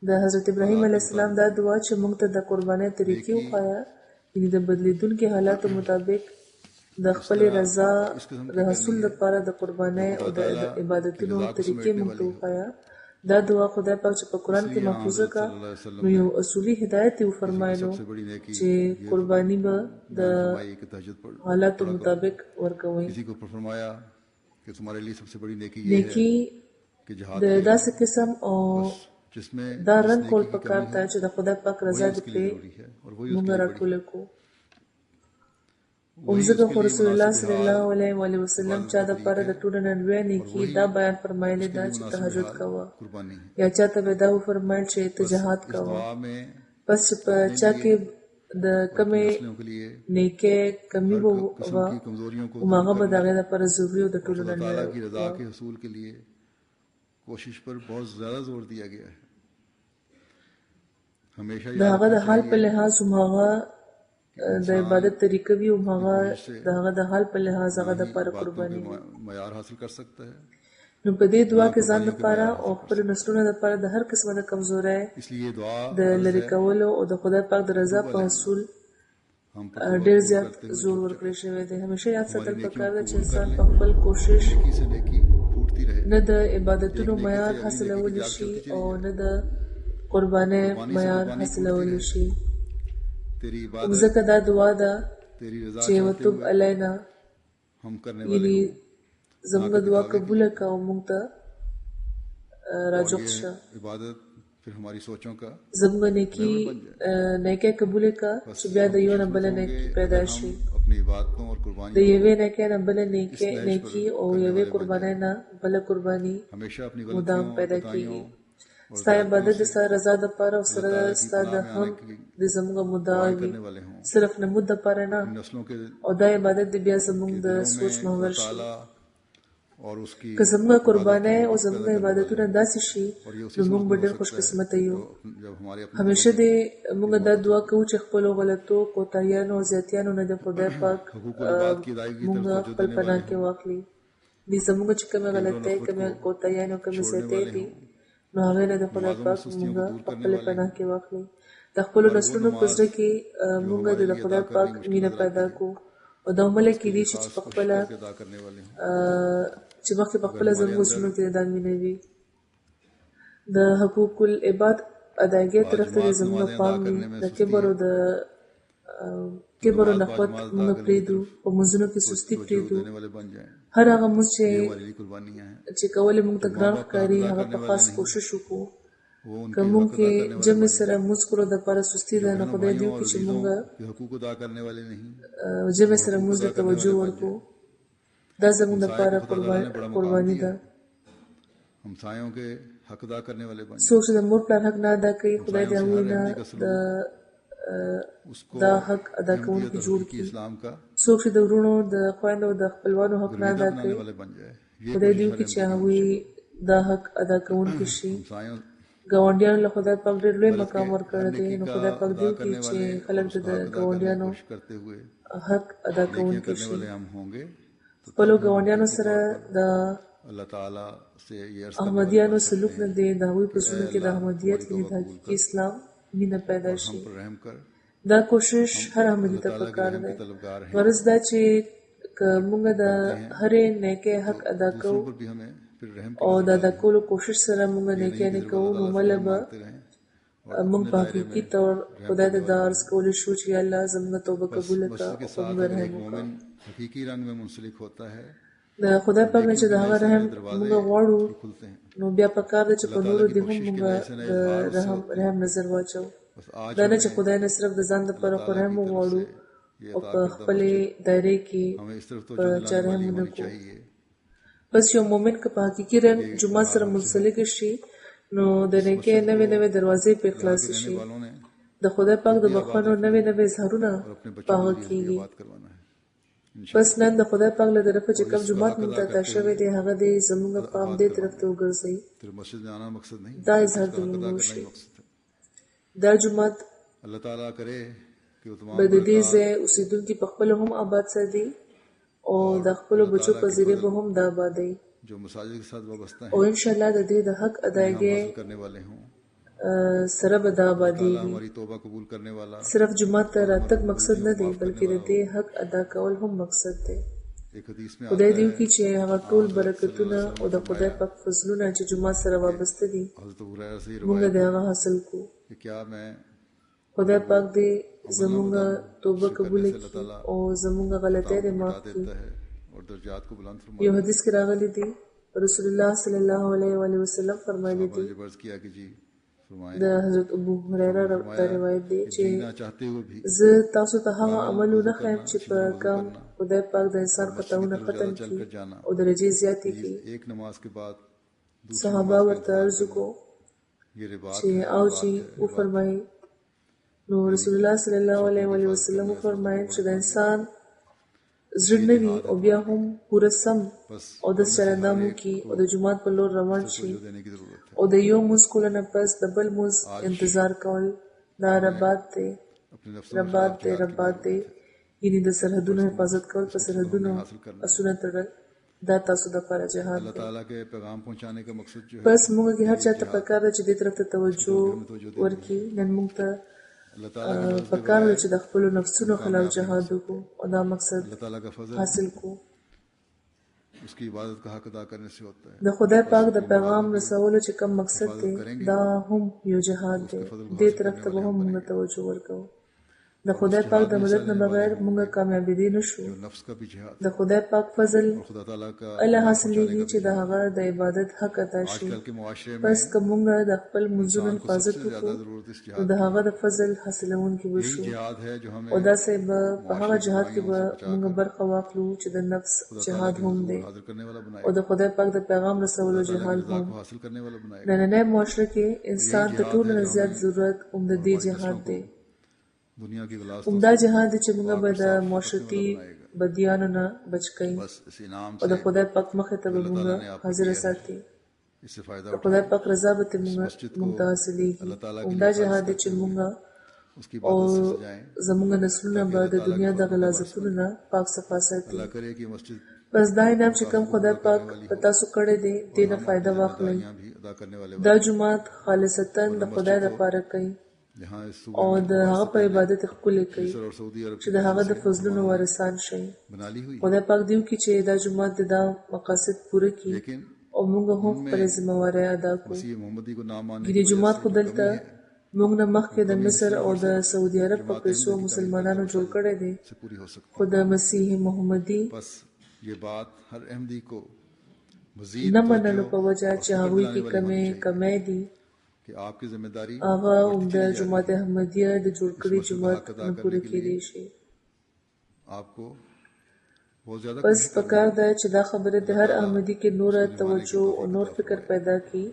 د حضرت ابراهیم علیه السلام دا دعا چې موږ ته د قربانۍ طریقې وښایه یعنې د بدلیدونکي حالاتو مطابق د خپلې رضا د حصول لپاره د قربانۍ او د عبادتونو طریقې موږ ته وښایه دا دعا خدای پاک چې په قرآن کې محفوظه کا نو یو اصولي هدایت یې وفرمایلو چې قرباني به د حالاتو مطابق ورکوئ किसी को फरमाया कि तुम्हारे लिए सबसे बड़ी नेकी ये है نیکي कि जहाद د داسې قسم او जिसमें دا رنګ کول پکار ته چې د خدای پاک رضا دې پرې जरूरी है और वही موږ راټوله کو او ځکه خو رسول الله صلی الله علیه و آله وسلم چا د پاره د ټولو نه لوی نیکي دا بیان فرمایلی دا چې تهجد کوه कुर्बानी है یا چاته به دا وفرمایل چې ته جهاد کوه दुआ में پس چې په چا کې د کمې मुस्लिमों के लिए نیکۍ کمی به किस्म की कमजोरियों को هغه به د هغې دپاره ضروري او د ټولو نه ताला لوی की रजा के हसूल के लिए कोशिश पर बहुत ज्यादा जोर दिया गया है हमेशा د هغه د حال په لحاظ هم هغه د عبادت طریقه وي هم هغه د هغه د حال په لحاظ هغه د پاره قرباني وي معیار हासिल कर सकता है نو په دې دعا کې ځان لپاره او خپل نسلونو لپاره د هر قسمه د کمزورۍ इसलिए दुआ د لری کولو او د خدای پاک د رضا په حصول ډېر زیات زور ورکړی شوی دی. همیشه یاد ساتل پکار ده چې انسان په خپل کوشش नेकी से नेकी फूटती रहे نه د عبادتونو معیار حاصلولی شي او نه د قربانۍ معیار حاصلولی شي. तेरी इबादत ځکه دا دعا ده तेरी रजा چې وتوب علینا हम करने یعنی زموږ دعا قبول کړه او موږ ته راجوخ شه. इबादत फिर हमारी सोचों का زموږ نیکی قبول کړه چې بیا د یو نه بل نیکی پیدا شي، अपनी इबादतों और د कुर्बानियों یوې نیکی نه بل نیکی او یوې قربانۍ نه بل قرباني हमेशा अपनी مدام गलतियों پیدا کیږي. ستا عبادت د ستا رضا دپاره او سره ستا د هم د زموږ مدعا وي، वाले हों صرف نمود دپاره نه. नस्लों के او دا عبادت دی بیا زموږ د سوچ محور شي. ताला और उसकी که زموږ قربانۍ او زموږ عبادتونه داسې شي نو موږ به ډېر خوش قسمته یو. जब हमारे अपने همیشه دې موږ دا دعا کوو چې خپلو غلطو کوتاهیانو او زیاتیانو نه د خدای پاک حقوق العباد की अदायगी की موږ तरफ خپل پناه کې واخلي. دې زموږ چې کومه غلطۍ کومه کوتاهیان او کومه زیاتۍ دي نو هغې نه د خدای پاک موږ په خپلې پناه کې واخلي. د خپلو نسلونو په زړه کې موږ د خدای پاک مینه پیدا کړو او دا عمله کېدی شي چې په خپله अदा करने वाले हों چې مخکې په خپله زموږ زړونو کې دا مینه وي. د حقوق العباد ادایګۍ طرف ته زموږ پام وي. د کبر او نخوت موږ پرېږدو، په مونځونو کې سستي پرېږدو. देने वाले बन जाएं هر هغه مونځ हमारी लिए कुर्बानियां हैं چې کولی موږ ته ګران ښکاري هغه په خاص کوشش وکړو. वो که موږ کې جمع سره مونځ کړو دپاره سستي ده، نو خدای دې وکړي چې موږ कि हकूक अदा करने वाले नहीं جمع سره مونځ ته توجه ورکړو. دا زموږ دپاره قرباني ده. हमसायों के हक अदा करने वाले बन څوک چې د مور پلار حق نه ادا کوي خدای د هغوی نه دا حق ادا کوونکي جوړ कि کړي. इस्लाम का څوک چې د وروڼو د خویندو د خپلوانو حق نه ادا کوي वाले बन जाए خدای دې وکړي چې هغوی دا حق ادا کوونکي شي. हमसायों ګاونډیانو له خدای پاک ډېر لوی مقام ورکړی دی، نو خدای پاک دې وکړي چې خلک د ګاونډیانو करते हुए حق ادا کوونکي करने شي. वाले हम होंगे خپلو ګاونډیانو سره د अल्लाह ताला से ये अर्ज احمدیانو سلوک نه دی، د هغوی په زړونو کې د احمدیت یعنې د حقیقي اسلام مینه پیدا شي. पर रहम कर دا کوشش هر احمدي ته پکار دی. तलबगार हैं غرض دا چې که موږ د هرې نیکۍ حق ادا کوو पर भी हमें फिर रहम او د ادا کولو کوشش سره موږ نیکۍ نه کوو نو مله به करते रहें موږ په حقیقي طور خدای ته دا عرض کولی شو چې یا الله زموږ توبه قبول کړه او په موږ رحم وکړه. मोमिन हकीकी रंग में मुंसलिक होता है د خدای پاک نه چې د هغه رحم موږ غواړو खुलते हैं نو بیا پکار ده چې په نورو دې هم موږ د رحم نظر واچو. बस आज دا نه چې خدای نه صرف د ځان دپاره خو رحم وغواړو او په خپلې دایرې کې हमें इस तरफ तो په چا رحم होनी ونه کړو. चाहिए بس یو مومن که په حقیقي رنګ جومات سره منسلک شي نو د نیکۍ نوې نوې دروازې پرې خلاصې شي. वालों ने د خدای پاک د بخښنو نوې نوې اظهارونه په هغه کېږي. बात करवाना है بس نن د خدای پاک له طرفه چې کوم جومات موږ ته عطا شوی دی هغه دې زموږ پام دې طرف ته وګرځوي. तेरे मस्जिद में आना मकसद नहीं دا اظهار د موږ करना وشي. ही मकसद है دا جومات अल्लाह ताला करे कि वो तमाम به د دې ځای اوسېدونکي په خپله هم آباد ساتي او د خپلو بچو په ذریعه به هم دا آبادوي जो मसाजिद के साथ वाबस्ता او हैं انشاءالله د دې د حق ادایګۍ हासिल करने वाले हों سره به دا ताला آبادېږي. हमारी तौबा कबूल करने वाला صرف جومات ته راتګ مقصد نه دی بلکې د دې حق ادا کول هم مقصد دی. एक हदीस में خدای دې وکړي چې هغه ټول برکتونه او د خدای پاک فضلونه چې جومات سره وابسته دي हज़रत अबू हुरैरा से ये موږ रवायत د هغه حاصل کړو. कि क्या मैं خدای پاک دې زموږ توبه قبول کړي او زموږ غلطۍ دې معاف کړي. देता है और दर्जात को बुलंद یو फरमाता حدیث کې راغلی دی رسول الله صلی الله علیه و آله وسلم فرمایلی دی है जब अर्ज किया कि जी फरमाएं د حضرت ابو هريره روایت دی چې जीना चाहते हुए भी زه تاسو ته هغه عملونه ښیم چې په کم خدای پاک د انسان خطاونه ختم کړي او درجې زیاتې کړي. एक नमाज के बाद صحابه ورته عرض وکړو ये रिबात چې او چې وفرمایي نو رسول الله صلی الله علیه و آله وسلم فرمایي چې د انسان زړه نه وي او بیا هم پوره سم او د چلندامو کې او د جومات په لور روان شي देने की जरूरत है او د یو مونځ کولو نه پس د بل مونځ انتظار کول دا رباط دی अपने नफ्स رباط دی یعنی د سرحدونو حفاظت کول په سرحدونو اسونه تړل دا تاسو د لپاره جهاد अल्लाह دی. ताला के पैगाम पहुंचाने का मकसद जो है بس موږ کې هر چا ته پکار ده چې دې طرف ته توجه ورکړي. نن موږ ته अल्लाह ताला की मदद के پکار ده बगैर چې د خپل نفسونو خلاف جهاد وکړو او دا مقصد अल्लाह ताला का फजल حاصل کو. उसकी इबादत का हक अदा करने से होता है. د خدای پاک د پیغام رسولو چې کوم مقصد دی دا هم یو جهاد دی. دې طرف ته به هم موږ توجه ورکړو. د خدای پاک د مدد نه بغیر موږ کامیابی نشو. जो नफ्स का भी जिहाद د خدای پاک فضل और खुदा ताला का الله حاصلېږي چې د هغه د عبادت حق ادا شي. आजकल के मुआशरे में پس که موږ د خپل منځونو इंसान को حفاظت सबसे ज्यादा وکړو जरूरत इस نو जिहाद د هغه د فضل حاصلونکي यही وشو. जिहाद है जो हमें او داسې به په هغه جهاد کې به موږ برخه واخلو چې د نفس खुदा ताला جهاد के هم हुजूर دی हाजिर करने वाला او बनाएगा. د خدای پاک د پیغام رسولو खुदा ताला جهاد की रज़ा هم. को हासिल करने वाला बनाएगा. نننۍ معاشره کې انسان ته ټول نه زیات ضرورت عمده دی جهاد دی. दुनिया की गलास عمده جهاد دی چې موږ به د معاشرتي بدیانو نه بچ کړي बस इस इनाम او د से خدای پاک مخې ته به موږ حاضر ساتي. इससे फायदा د خدای پاک رضا به ته موږ ته حاصلېږي. عمده جهاد دی چې موږ उसकी او इबादत से सजाएं. زموږ نسلونه به د دنیا د غلاظتونو نه پاک صفا ساتي. अल्लाह करे कि मस्जिद بس دا انعام چې کوم خدای پاک په تاسو کړی دی دې نه فائدہ واخلئ. यहाँ भी अदा करने वाले دا جماعت خالصتا د خدای لپاره کوي यहाँ इस او د هغه په عبادت ښکلې کوي सूबा और सऊदी अरब چې د هغه د फضلونو وارثان شي. बना ली हुई. خدای پاک دیو کې چې دا جماعت د دا مقاصد پوره کړي लेकिन او موږ هم خپل ذمہواری ادا کړو. मसीह मोहम्मदी को ना मानने دې جماعت خو دلته موږ نه مخکې د مصر او د سعودي عرب په پیسو مسلمانانو جوړ کړی دی से पूरी हो सकती خو د مسیح محمدي है. बस ये बात हर अहमदी को मजीद نه منلو په وجه چې هغوی کې کمی دي कि आपकी जिम्मेदारी هغه عمده جماعت احمدیه د جوړ کړي جماعت نه پوره کېدی شي. आपको बहुत ज्यादा بس پکار ده چې دا خبره د هر احمدي کې نور توجه او نور فکر پیدا کړي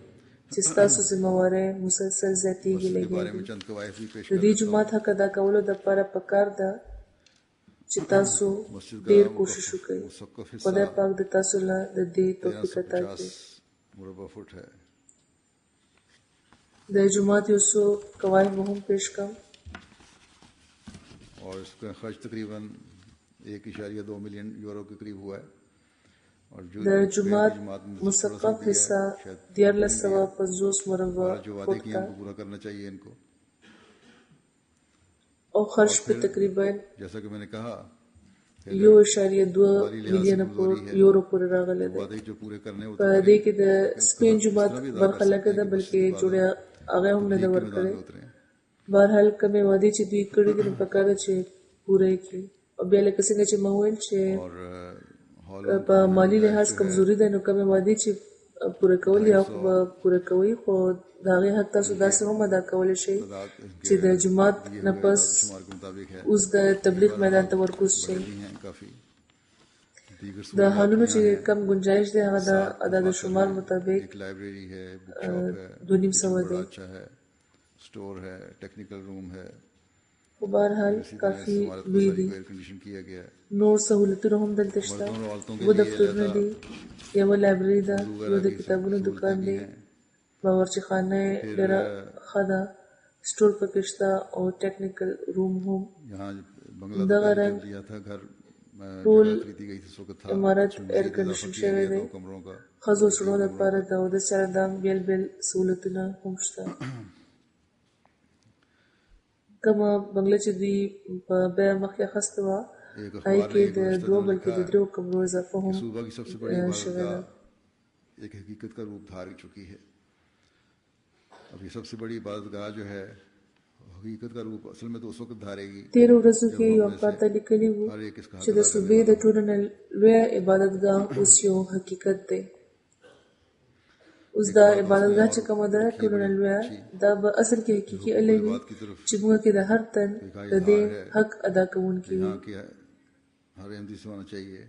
چې ستاسو ذمہواری مسلسل زیاتېږي बारे لګي. में चंद कवायद भी पेश د دې جماعت حق ادا کولو لپاره پکار ده چې تاسو ډیر کوشش وکړئ. मुसक्कफ خدای हिस्सा پاک د تاسو له د دې توفیق عطا 1350 کړي. मुरब्बा फुट है. د جماعت یو څو قواعد مهم پیش کوم. और इसका खर्च तकरीबन 1.2 मिलियन यूरो के करीब हुआ है. और जो د جماعت مثقف حصہ 1350 مربع जो वादे فٹ किए था उनको पूरा करना चाहिए इनको. او خرچ په تقریبا जैसा कि मैंने कहा 1.2 میلیون یورو پورې راغلی دی. वादे जो पूरे करने په होते دې کې د سپین جماعت برخه لګه ده بلکې جوړه هغه هم نه ده ورکړې. بهرحال کومې وعدې چې دوی کړې دي نو پکار ده چې پوره یې کړي. او بیا لکه څنګه چې ما وویل چې और हॉल په مالی لحاظ کمزوري ده نو کومې وعدې چې پوره کول یا پوره کوي خو د هغې حق تاسو داسې هم ادا کولی شئ چې د جماعت نه پس शुमार के मुताबिक है اوس د تبلیغ میدان ته ورکوز شئ. हैं काफी. दीगर د حالونو چې کم گنجائش دی هغه د عدد شمار مطابق एक लाइब्रेरी है, बुक शॉप है, 2.5 دی. बड़ा अच्छा है, स्टोर है, टेक्निकल रूम है. خو بهرحال کافي لوی دي. एयर कंडीशन किया गया है. نور سهولتونه هم دلته شته. मर्दों और औरतों के و लिए دفترونه دي یوه لایبرري ده یو د کتابونو دکان دی باورچی خانه ډېره ښه ده سټور پکې شته او ټیکنیکل روم هم यहाँ दगा बंगला रंग लिया था घर ټول खरीदी गई थी उस वक्त था عمارت ایر کنډیشن شوی دی. 2 कमरों का. ښځو سړو لپاره د اودس سره د بیل بیل سهولتونه هم شته. کومه بنګله چې دوی په بیه مخکې اخیستې وه هغې کې د 2 بلکې د 3 کمرو اضافه هم सूबा की सबसे बड़ी شوې ده. इबादतगाह एक हकीकत का रूप धार चुकी है. अब ये सबसे बड़ी इबादतगाह जो है हकीकत का रूप असल में तो उस वक्त धारेगी 13 ورځو کې یو افکار ته لیکلي وو हर एक इसका چې د صوبې د ټولو نه لویه عبادتګاه اوس یو حقیقت دی. اوس دا عبادتګاه چې کومه ده ټولو نه لویه دا به اصل کې حقیقي الی وي چې موږ کې د هر تن د دې حق ادا کوونکي وي. यहाँ के हर अहमदी से होना चाहिए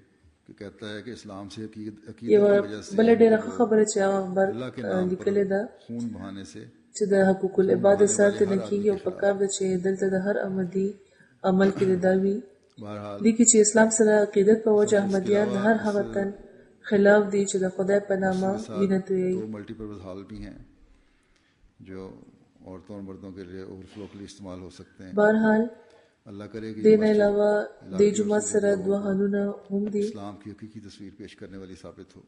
कि कहता है कि इस्लाम से یوه अकीदत की वजह से بله ډېره ښه خبره چې هغه اخبار अल्लाह के नाम لیکلې ده पर खून बहाने से چې د حقوق العباد ساتنه کېږي او پکار ده چې دلته د هر احمدي عمل کې دا وي बहरहाल دي کې چې اسلام سره عقیدت په وجه احمدیان د هر هغه تن خلاف دي چې د خدای په نامه وینه تویوي. 2 मल्टीपर्पज हॉल भी हैं जो औरतों और मर्दों के लिए ओवरफ्लो के लिए इस्तेमाल हो सकते हैं. बहरहाल अल्लाह करे कि دین علاوه د جماعت سره دوه حالونه هم دي इस्लाम की हकीकी तस्वीर पेश करने वाली साबित हो।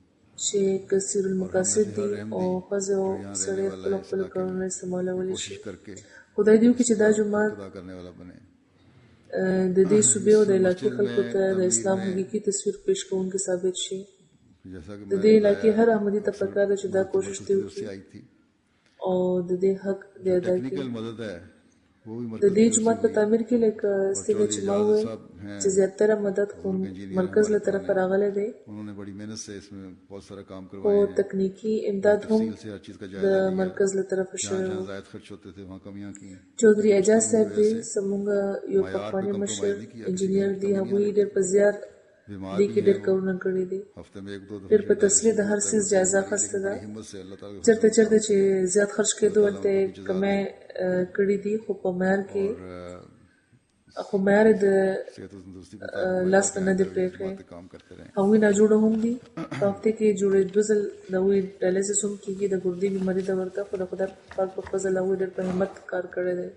چې کثیر المقاصد دي او ښځې او سړی خپل خپل کارونه استعمالولی شي कोशिश करके خدای دې وکړي چې دا جماعت खुदा करने वाला बने। د دې صوبې او د علاقې خلکو ته د اسلام حقیقي تصویر پیش کوونکی ثابت شي जैसा कि د دې علاقې هر احمدي ته پکار ده چې دا کوشش دې से आई थी او د دې حق دې ادا کړي टेक्निकल मदद है वो भी د دې جماعت په تعمیر کې لکه څنګه چې ما وویل چې زیاتره مدد خو مرکز له طرفه راغلی دی उन्होंने बड़ी मेहनत से इसमें बहुत सारा काम او करवाया है। تکنیکی امداد هم से हर चीज का د जायजा लिया। مرکز له طرفه شوی जहाँ و जायद खर्च होते थे वहाँ कमियां की। چودھری اعجاز صاحب دی زموږ یو پخوانی مشر انجینیر دی هغوی ډېر په زیار बीमार دې भी کې ډېر کارونه کړي دي हफ्ते में एक दो ډېر दफा په تسلیه د هر څیز جایزه اخیستې ده हिम्मत से अल्लाह ताला چېرته چېرته چې زیات خرچ کېدو هلته یې کمی کړي دي خو په معیار کې خو معیار د सेहत और तंदुरुस्ती لاس ته نه دی پرې کړی पे काम करते रहे। هغوی ناجوړه هم دي په هفته کې جوړې دوه ځل د هغوی ډایلیسس هم کېږي د ګردې بیماري ده ورته خو د خدای پاک په فضل هغوی ډېر په همت کار کړی دی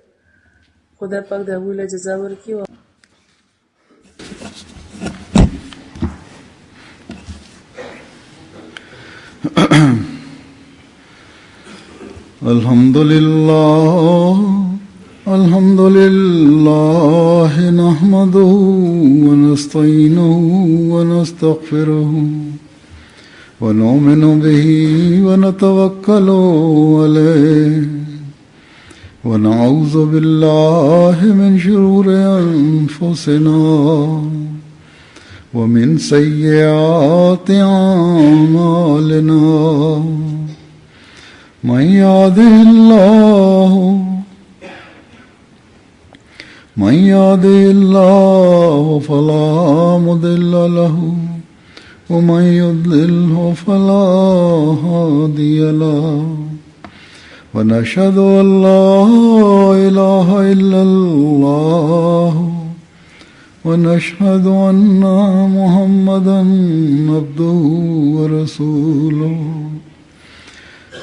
خدای پاک د هغوی له جزا ورکړي الحمد لله نحمده ونستعينه ونستغفره ونؤمن به ونتوكل عليه ونعوذ بالله من شرور أنفسنا ومن سيئات أعمالنا من يهده الله فلا مضل له ومن يضلله فلا هادي له ونشهد أن لا إله إلا الله ونشهد أن محمدا عبده ورسوله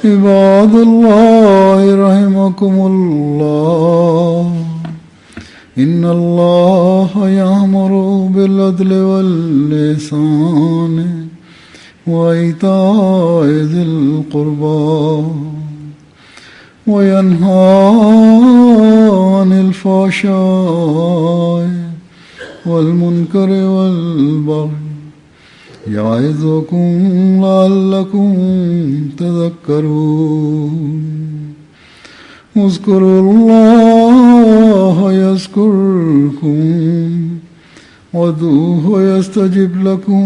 عباد الله رحمكم الله إن الله يأمر بالعدل والإحسان وإيتاء ذي القربى وينهى عن الفحشاء والمنكر والبغي يعظكم لعلكم تذكرون اذكروا الله يذكركم وادعوه يستجب لكم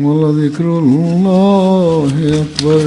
ولذكر الله أكبر